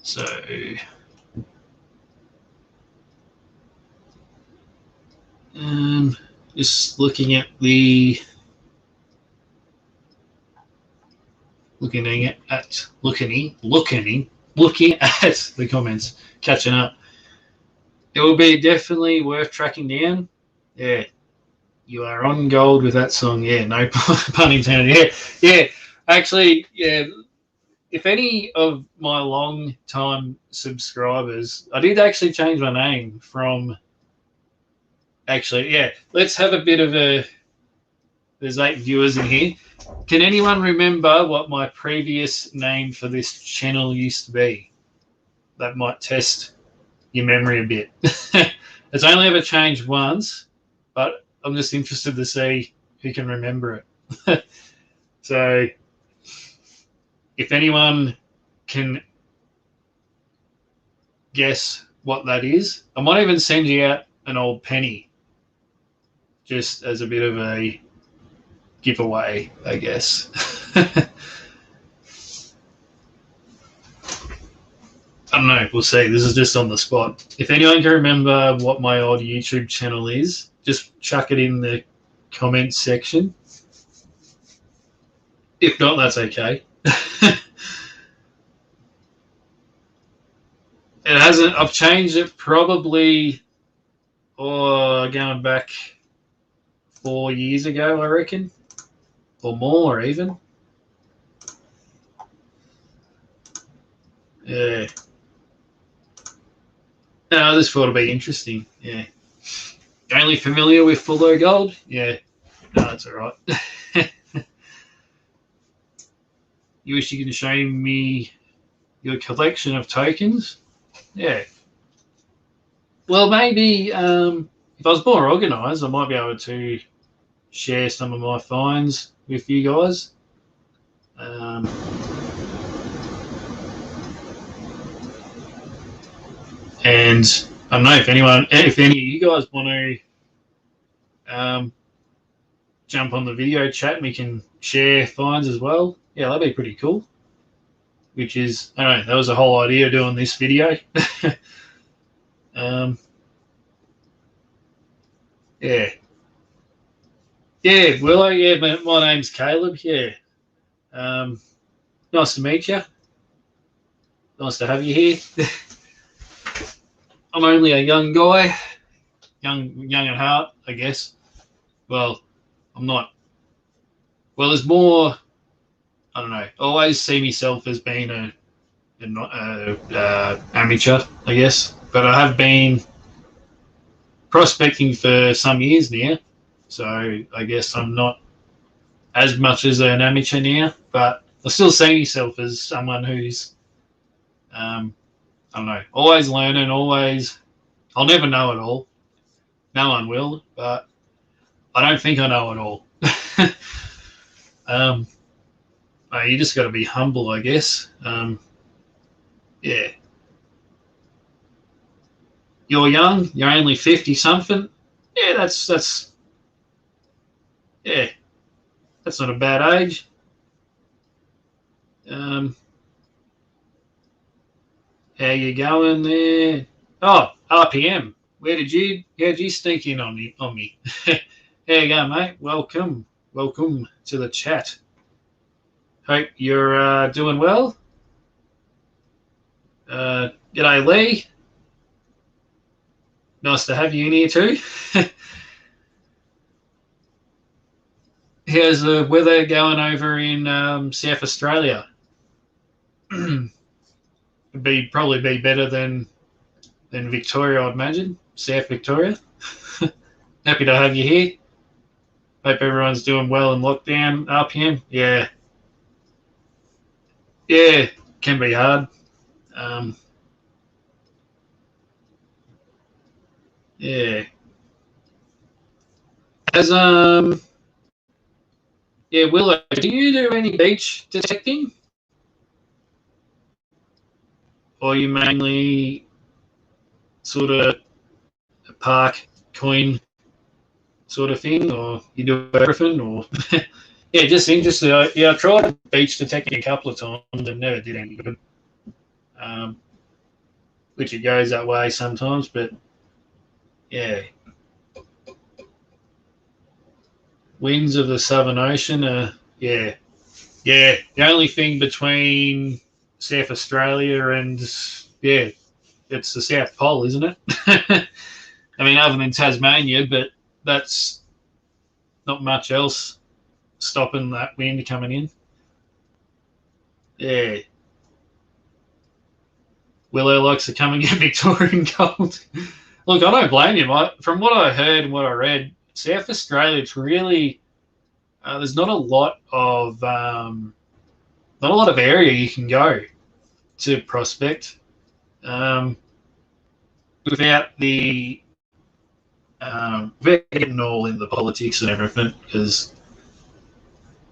So just looking at the looking at the comments, catching up. It will be definitely worth tracking down. Yeah, you are on gold with that song. Yeah, no pun intended. Yeah. Actually, yeah. If any of my long-time subscribers, I did actually change my name from. Actually, yeah. Let's have a bit of a. There's 8 viewers in here. Can anyone remember what my previous name for this channel used to be? That might test your memory a bit. It's only ever changed once, but I'm just interested to see who can remember it. So if anyone can guess what that is, I might even send you out an old penny just as a bit of a giveaway, I guess. I don't know. We'll see. This is just on the spot. If anyone can remember what my old YouTube channel is, just chuck it in the comments section. If not, that's okay. It hasn't. I've changed it probably, going back 4 years ago, I reckon, or more even. Yeah. No, I just thought it'd be interesting. Yeah. Only familiar with Ful-O Gold? Yeah. No, that's all right. You wish you could show me your collection of tokens? Yeah. Well, maybe if I was more organised, I might be able to share some of my finds with you guys. And I don't know if any of you guys want to jump on the video chat and we can share finds as well. Yeah, that'd be pretty cool. Which is, I don't know, that was the whole idea of doing this video. Yeah. Yeah, Willow, yeah, my name's Caleb, yeah. Nice to meet you. Nice to have you here. I'm only a young guy, young at heart, I guess. Well, I'm not. Well, there's more. I don't know. I always see myself as being a amateur, I guess. But I have been prospecting for some years now, so I guess I'm not as much as an amateur now. But I still see myself as someone who's, I don't know, always learning, always. I'll never know it all. No one will, but I don't think I know it all. You just got to be humble, I guess. Yeah. You're young. You're only 50 something. Yeah, that's yeah, that's not a bad age. How you going there? Oh, RPM. How'd you sneak in on me? There you go, mate. Welcome to the chat. Hope you're doing well. G'day, Lee. Nice to have you in here too. How's the weather going over in South Australia? Probably be better than Victoria, I'd imagine. South Victoria. Happy to have you here. Hope everyone's doing well in lockdown. RPM, yeah. Yeah, can be hard. Yeah. As yeah, Willow, do you do any beach detecting? Or are you mainly sort of a park coin sort of thing, or you do everything, or yeah, just interested. I tried beach detecting a couple of times and never did any good. Which it goes that way sometimes, but yeah. Winds of the Southern Ocean yeah. The only thing between South Australia and yeah, it's the South Pole, isn't it? I mean, other than Tasmania, but that's not much else stopping that wind coming in. Yeah. Willow likes to come and get Victorian gold. Look, I don't blame you. From what I heard and what I read, South Australia, it's really there's not a lot of area you can go to prospect without the getting all in the politics and everything. Because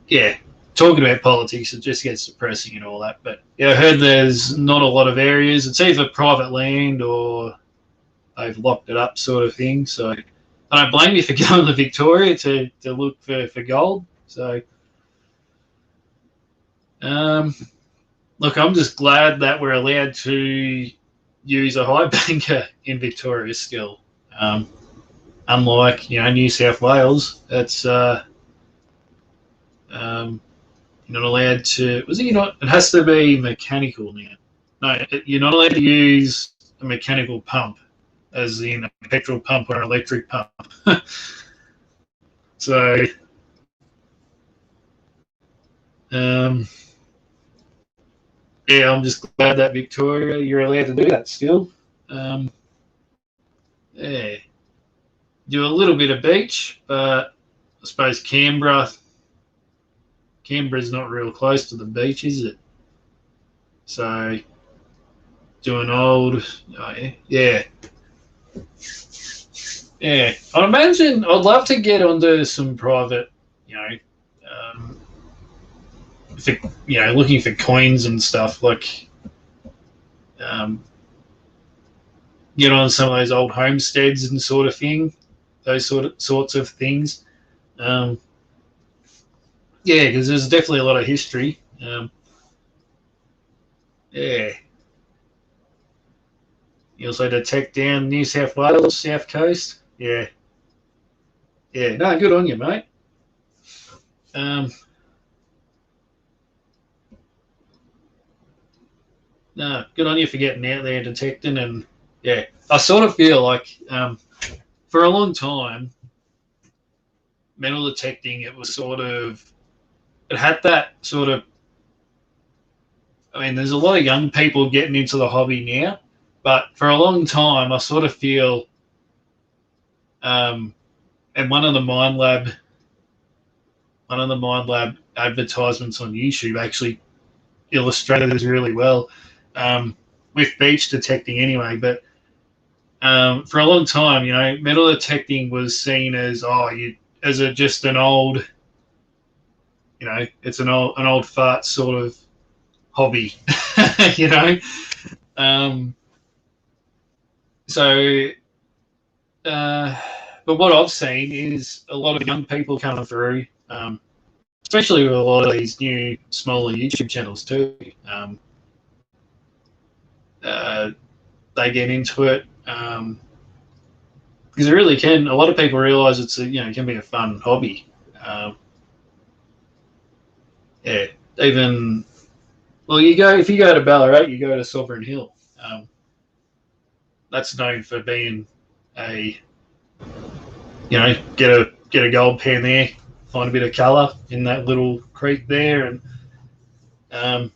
yeah, talking about politics, it just gets depressing and all that. But yeah, I heard there's not a lot of areas. It's either private land or they've locked it up, sort of thing. So I don't blame you for going to Victoria to look for gold. So, look, I'm just glad that we're allowed to use a high banker in Victoria still. Unlike New South Wales, it's you're not allowed to. Was it? It has to be mechanical now. No, you're not allowed to use a mechanical pump, as in a petrol pump or an electric pump. So, yeah, I'm just glad that Victoria, you're allowed to do that still. Yeah, do a little bit of beach, but I suppose Canberra's not real close to the beach, is it? So, doing old, oh yeah. Yeah, I'd imagine I'd love to get onto some private, um, for, looking for coins and stuff, like um, get on some of those old homesteads and sort of thing, those sorts of things. Yeah, because there's definitely a lot of history. Yeah, you also detect down New South Wales, South Coast. Yeah, yeah, no, good on you, mate. No, good on you for getting out there and detecting. And yeah, I sort of feel like for a long time, metal detecting, it was sort of, it had that sort of, I mean, there's a lot of young people getting into the hobby now, but for a long time, I sort of feel, and one of the Mind Lab advertisements on YouTube actually illustrated this really well, with beach detecting anyway. But for a long time, metal detecting was seen as just an old, it's an old fart sort of hobby, you know. So, but what I've seen is a lot of young people coming through, especially with a lot of these new smaller YouTube channels too. They get into it because it really can. A lot of people realise it can be a fun hobby. Yeah, even if you go to Ballarat, you go to Sovereign Hill. That's known for being a get a gold pen there, find a bit of colour in that little creek there, and the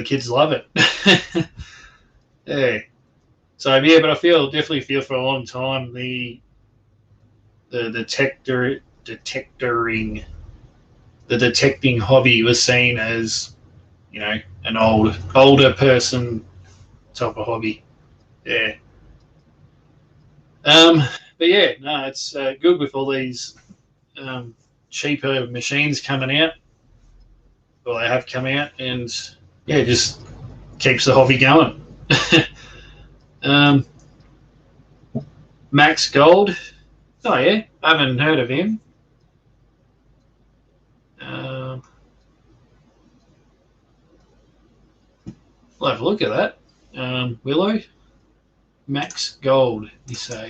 kids love it. Yeah. So yeah, but I definitely feel for a long time the detecting hobby was seen as an older person type of hobby. Yeah. But yeah, no, it's good with all these cheaper machines coming out. Well, they have come out, and yeah, just keeps the hobby going. um, Max Gold. Oh yeah, I haven't heard of him. We'll have a look at that. Willow. Max Gold, you say.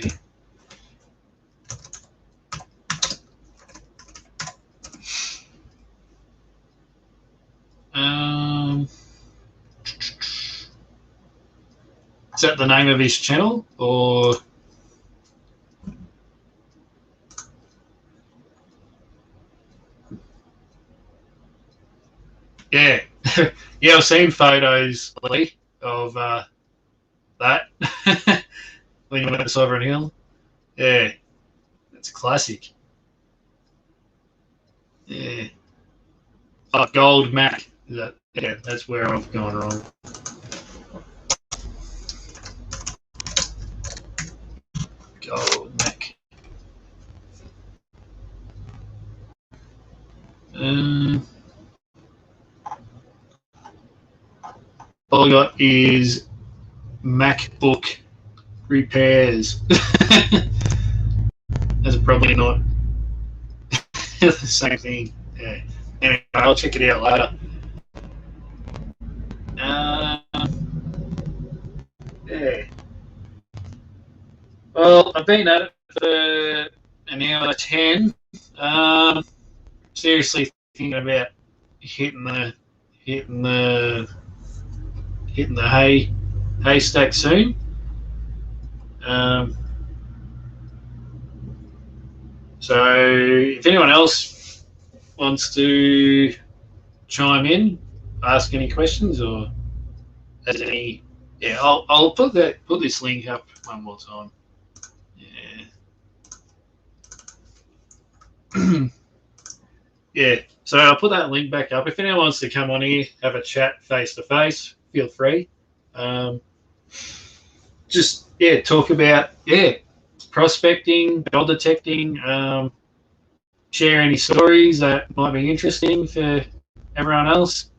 Is that the name of his channel, or? Yeah, yeah, I've seen photos of that when you went to Sovereign Hill. Yeah, it's a classic. Yeah. Oh, Gold Mac. Yeah, that's where I've gone wrong. Gold Mac. All I got is MacBook repairs. That's probably not the same thing. Yeah. Anyway, I'll check it out later. Yeah. Well, I've been at it for an hour 10. Seriously thinking about hitting the haystack soon. So if anyone else wants to chime in, ask any questions, or has any, yeah, I'll put this link up one more time. Yeah. Yeah. So I'll put that link back up. If anyone wants to come on here, have a chat face to face, feel free. Just talk about prospecting, gold detecting. Share any stories that might be interesting for everyone else.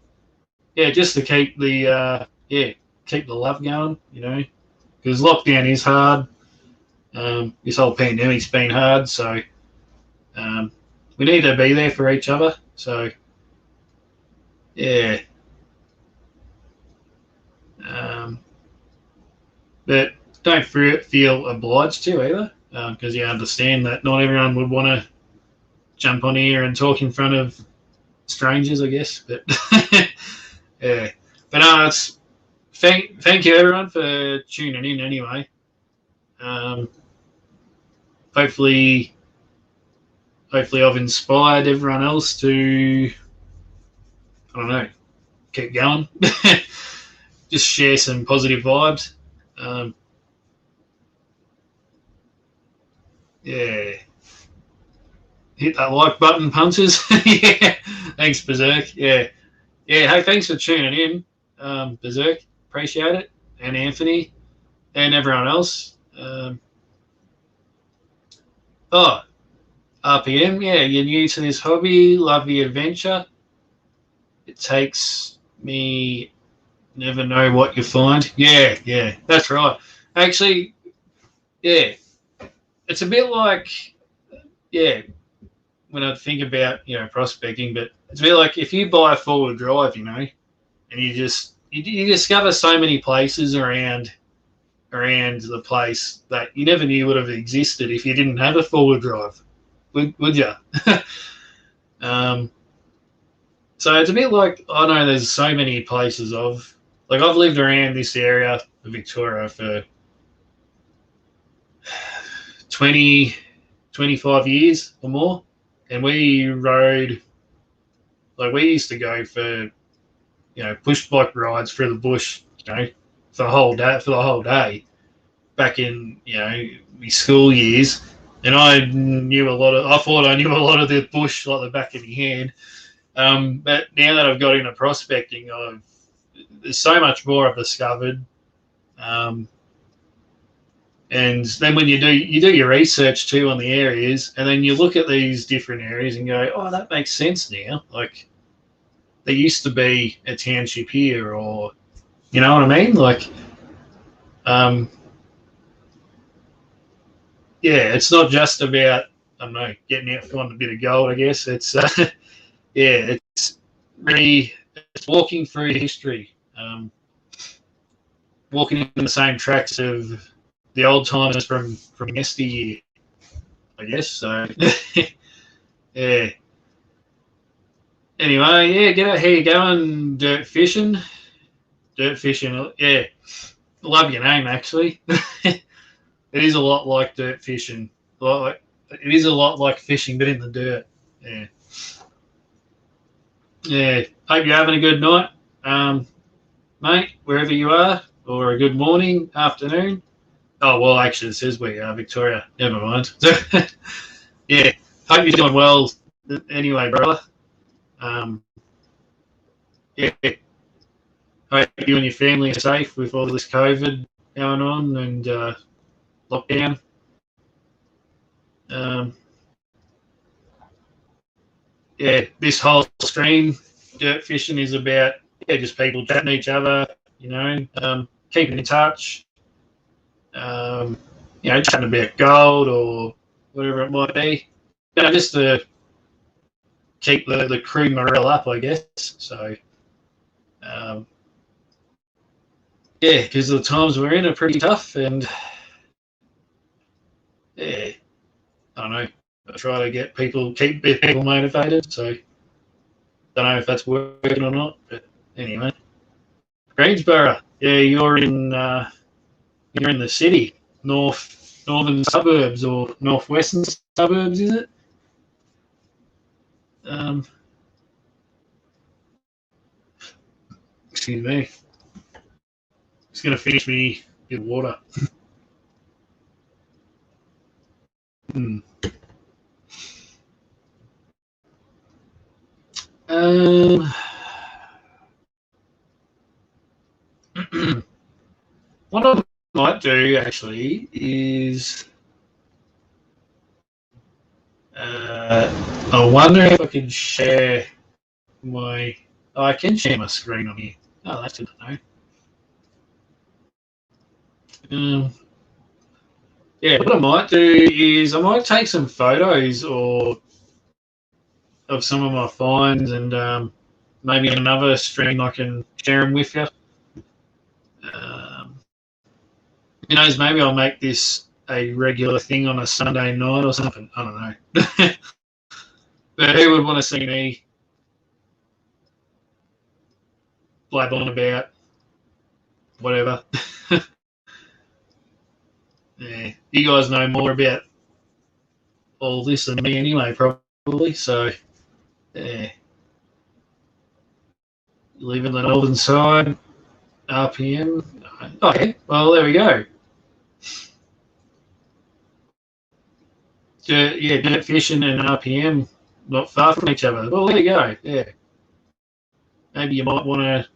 Yeah, just to keep the keep the love going. Because lockdown is hard. This whole pandemic's been hard, so we need to be there for each other. So yeah. But don't feel obliged to either, because you understand that not everyone would want to jump on here and talk in front of strangers, I guess. But yeah, but no, it's thank you everyone for tuning in anyway. Hopefully I've inspired everyone else to, I don't know, keep going. Just share some positive vibes. Yeah. Hit that like button, punters. Yeah. Thanks, Berserk. Yeah. Yeah. Hey, thanks for tuning in, Berserk. Appreciate it. And Anthony and everyone else. RPM. Yeah, you're new to this hobby. Love the adventure. It takes me. Never know what you find. Yeah. That's right. Actually, yeah. It's a bit like, yeah, when I think about prospecting, but it's a bit like if you buy a four-wheel drive, and you discover so many places around the place that you never knew would have existed if you didn't have a four-wheel drive, would you? So it's a bit like, I know there's so many places I've lived around this area of Victoria for 20, 25 years or more, and we rode, we used to go for push bike rides through the bush, for the whole day back in my school years, and I thought I knew a lot of the bush like the back of my hand. But now that I've got into prospecting, there's so much more I've discovered. And then when you do your research too on the areas, and then you look at these different areas and go, oh, that makes sense now. Like, there used to be a township here, or you know what I mean? Like, it's not just about, I don't know, getting out for a bit of gold. I guess it's it's really walking through history, walking in the same tracks of the old timers from yesteryear, I guess. So yeah. Anyway, yeah, get out here going dirt fishing. Yeah. Love your name, actually. It is a lot like dirt fishing. It is a lot like fishing, but in the dirt. Yeah. Yeah. Hope you're having a good night, mate, wherever you are, or a good morning, afternoon. Oh, well, actually, it says we are Victoria. Never mind. Yeah. Hope you're doing well anyway, brother. Yeah. Hope you and your family are safe with all this COVID going on and lockdown. Yeah, this whole stream, dirt fishing, is about just people chatting to each other, keeping in touch, chatting about gold or whatever it might be, just to keep the crew morale up, I guess. So, because the times we're in are pretty tough, and yeah, I don't know. I try to keep people motivated. So, don't know if that's working or not, but anyway, Greensboro. Yeah, you're in the city. northern suburbs or northwestern suburbs, is it? Excuse me. Just gonna finish me with water. Hmm. What I might do actually is I wonder if I can share my. Oh, I can share my screen on here. Oh, that's good to know. Yeah, what I might do is I might take some photos or of some of my finds and maybe another stream I can share them with you. Who knows? Maybe I'll make this a regular thing on a Sunday night or something. I don't know. But who would want to see me blab on about whatever? Yeah, you guys know more about all this than me anyway, probably. So, yeah, live in the northern side, RPM. Oh, yeah. Well, there we go. Yeah, dirt fishing and RPM not far from each other. Well, there you go. Yeah, maybe you might want to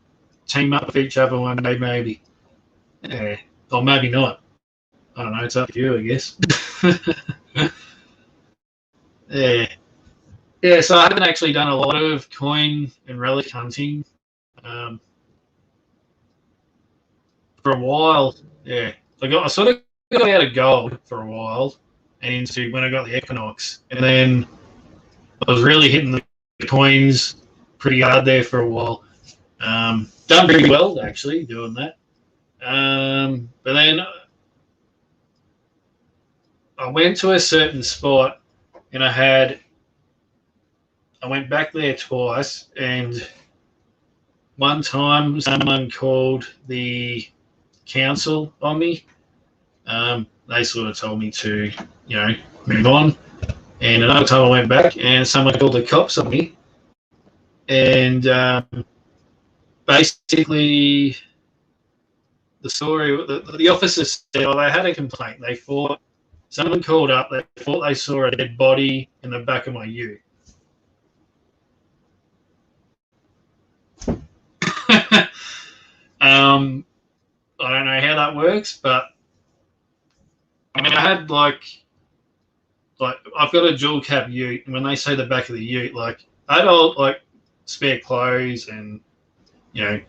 team up with each other one day, maybe. Yeah, or maybe not. I don't know. It's up to you, I guess. Yeah, yeah. So I haven't actually done a lot of coin and relic hunting for a while. Yeah, I sort of got out of gold for a while and into when I got the Equinox, and then I was really hitting the coins pretty hard there for a while. Done pretty well actually doing that. But then I went to a certain spot and I went back there twice, and one time someone called the council on me. They sort of told me to, move on. And another time I went back and someone called the cops on me. And basically, the story, the officers said, they had a complaint. They thought, someone called up, they thought they saw a dead body in the back of my ute. I don't know how that works, but I mean, I had like I've got a dual cab ute, and when they say the back of the ute, I had all spare clothes and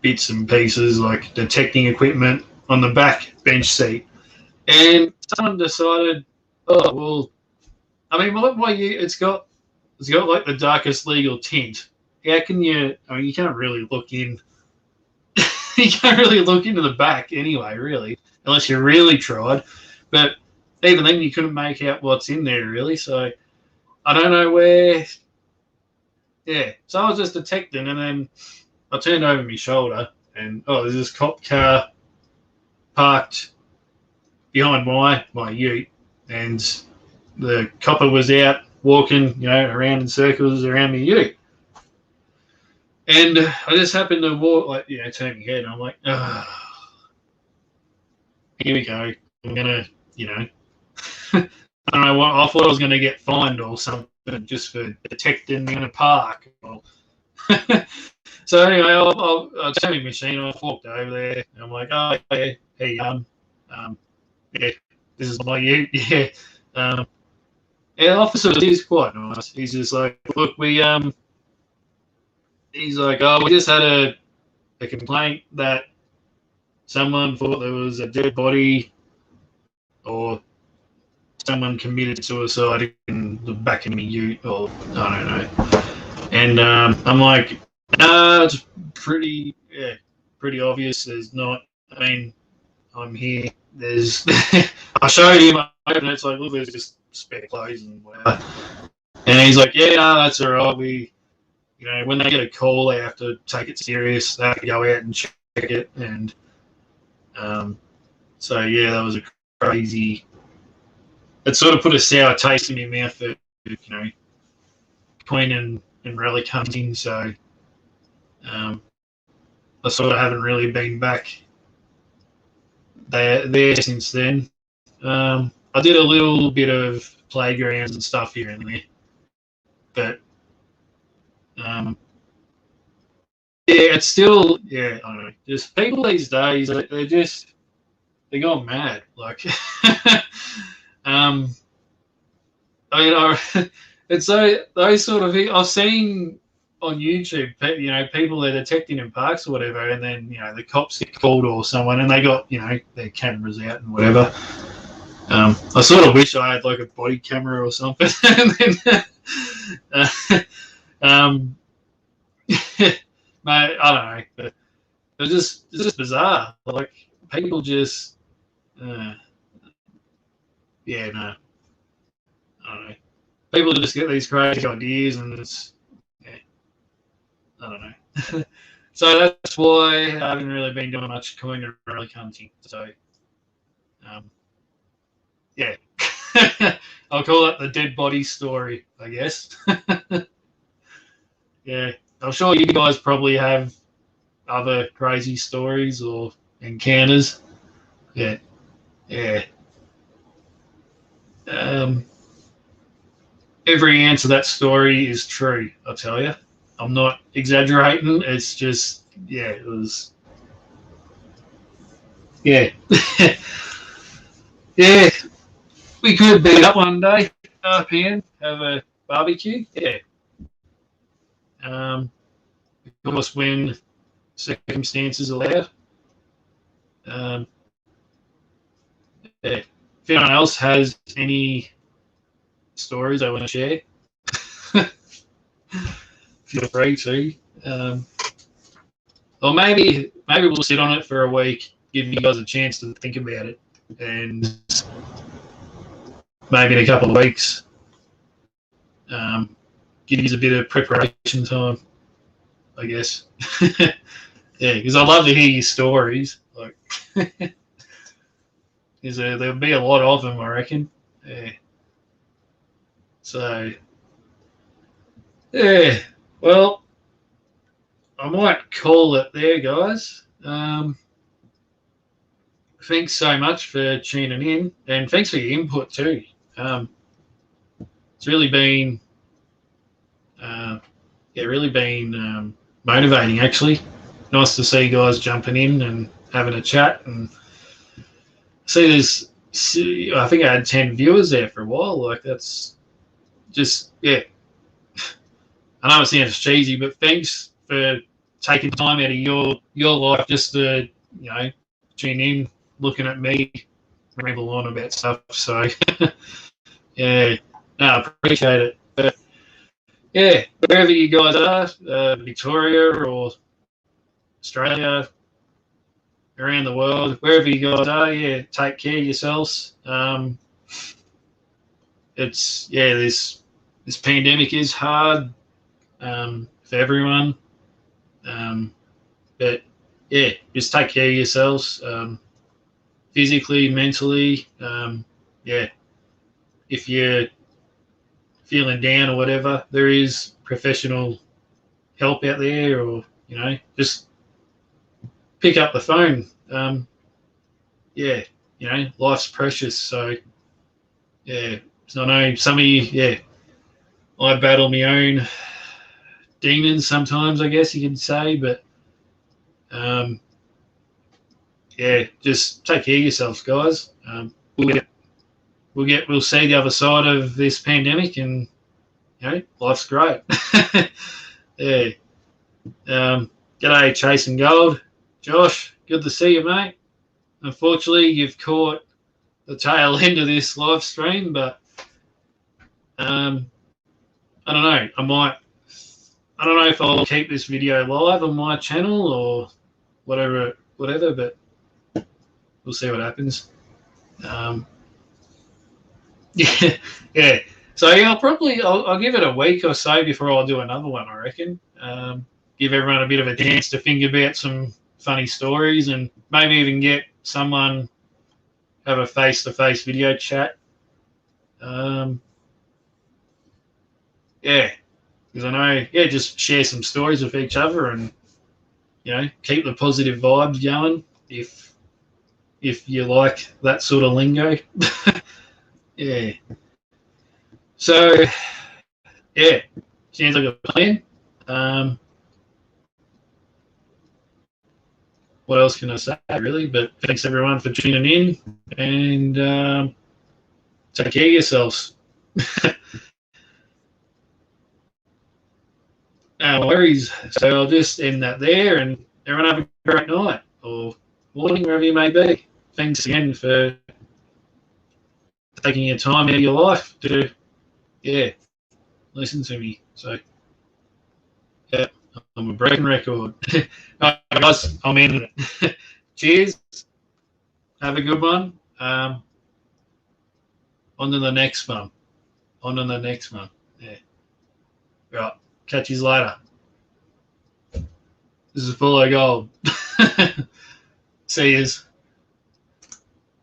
bits and pieces like detecting equipment on the back bench seat, and someone decided, oh well, I mean, my ute, it's got like the darkest legal tint. How can you? I mean, you can't really look in. You can't really look into the back anyway, really, unless you really tried. But even then, you couldn't make out what's in there, really. So I don't know where. Yeah. So I was just detecting, and then I turned over my shoulder, and there's this cop car parked behind my ute, and the copper was out walking, around in circles around my ute. And I just happened to walk, turn my head, and I'm like, here we go. I'm gonna, I don't know what. I thought I was gonna get fined or something just for detecting in a park. So anyway, I'll turn my machine off, walked over there, and I'm like, oh yeah, hey yeah, this is my ute, yeah. Yeah, the officer, he's quite nice. He's just like, look, he's like, we just had a complaint that someone thought there was a dead body or someone committed suicide in the back of my ute, or I don't know. And I'm like, it's pretty obvious. There's not. I mean, I'm here. There's. I showed him, and it's like, look, there's just spare clothes and whatever. And he's like, yeah, no, that's all right. We, when they get a call, they have to take it serious. They have to go out and check it. And so, yeah, that was a crazy. It sort of put a sour taste in my mouth for, coin and relic hunting. So I sort of haven't really been back there since then. I did a little bit of playgrounds and stuff here and there, but it's still, I don't know. Just people these days, they're gone mad. Like, it's those sort of things I've seen on YouTube. People they're detecting in parks or whatever, and then the cops get called or someone, and they got their cameras out and whatever. I sort of wish I had like a body camera or something. And then, mate, I don't know, but it's just bizarre. Like people just, no, I don't know. People just get these crazy ideas, and it's, I don't know. So that's why I haven't really been doing much coin and relic hunting. So, I'll call it the dead body story, I guess. Yeah, I'm sure you guys probably have other crazy stories or encounters. Yeah. Every answer to that story is true, I'll tell you. I'm not exaggerating. It's just, it was. Yeah. Yeah. We could beat up one day up here, have a barbecue. Yeah. Of course, when circumstances allow. If anyone else has any stories I want to share, feel free to. Or maybe we'll sit on it for a week, give you guys a chance to think about it, and maybe in a couple of weeks, give you a bit of preparation time, I guess. Yeah, because I love to hear your stories. Like, there'll be a lot of them, I reckon. Yeah. So, yeah. Well, I might call it there, guys. Thanks so much for tuning in, and thanks for your input too. It's really been, motivating actually. Nice to see guys jumping in and having a chat, and I think I had 10 viewers there for a while. Like, that's just, I know it sounds cheesy, but thanks for taking time out of your life just to, tune in, looking at me ramble on about stuff. So, I appreciate it. But, wherever you guys are, Victoria or Australia, around the world, wherever you guys are, take care of yourselves. It's this pandemic is hard for everyone, but just take care of yourselves, physically, mentally. If you're feeling down or whatever, there is professional help out there, or just pick up the phone. Life's precious. So, so I know some of you, I battle my own demons sometimes, I guess you could say, but just take care of yourselves, guys. We'll see the other side of this pandemic, and life's great. G'day, Chasing Gold. Josh, good to see you, mate. Unfortunately, you've caught the tail end of this live stream, but I don't know. I don't know if I'll keep this video live on my channel or whatever, but we'll see what happens. So I'll give it a week or so before I'll do another one, I reckon. Give everyone a bit of a chance to think about some funny stories, and maybe even get someone have a face-to-face video chat. Yeah, because I know, just share some stories with each other and, keep the positive vibes going if you like that sort of lingo. Yeah. So, yeah, sounds like a plan. What else can I say, really? But thanks, everyone, for tuning in, and take care of yourselves. No worries. So I'll just end that there, and everyone have a great night or morning, wherever you may be. Thanks again for taking your time out of your life to, listen to me. So, yeah, I'm a broken record. All right, guys, I'm ending it. Cheers. Have a good one. On to the next one. Yeah. Right. Catch you later. This is Ful-O Gold. See yous.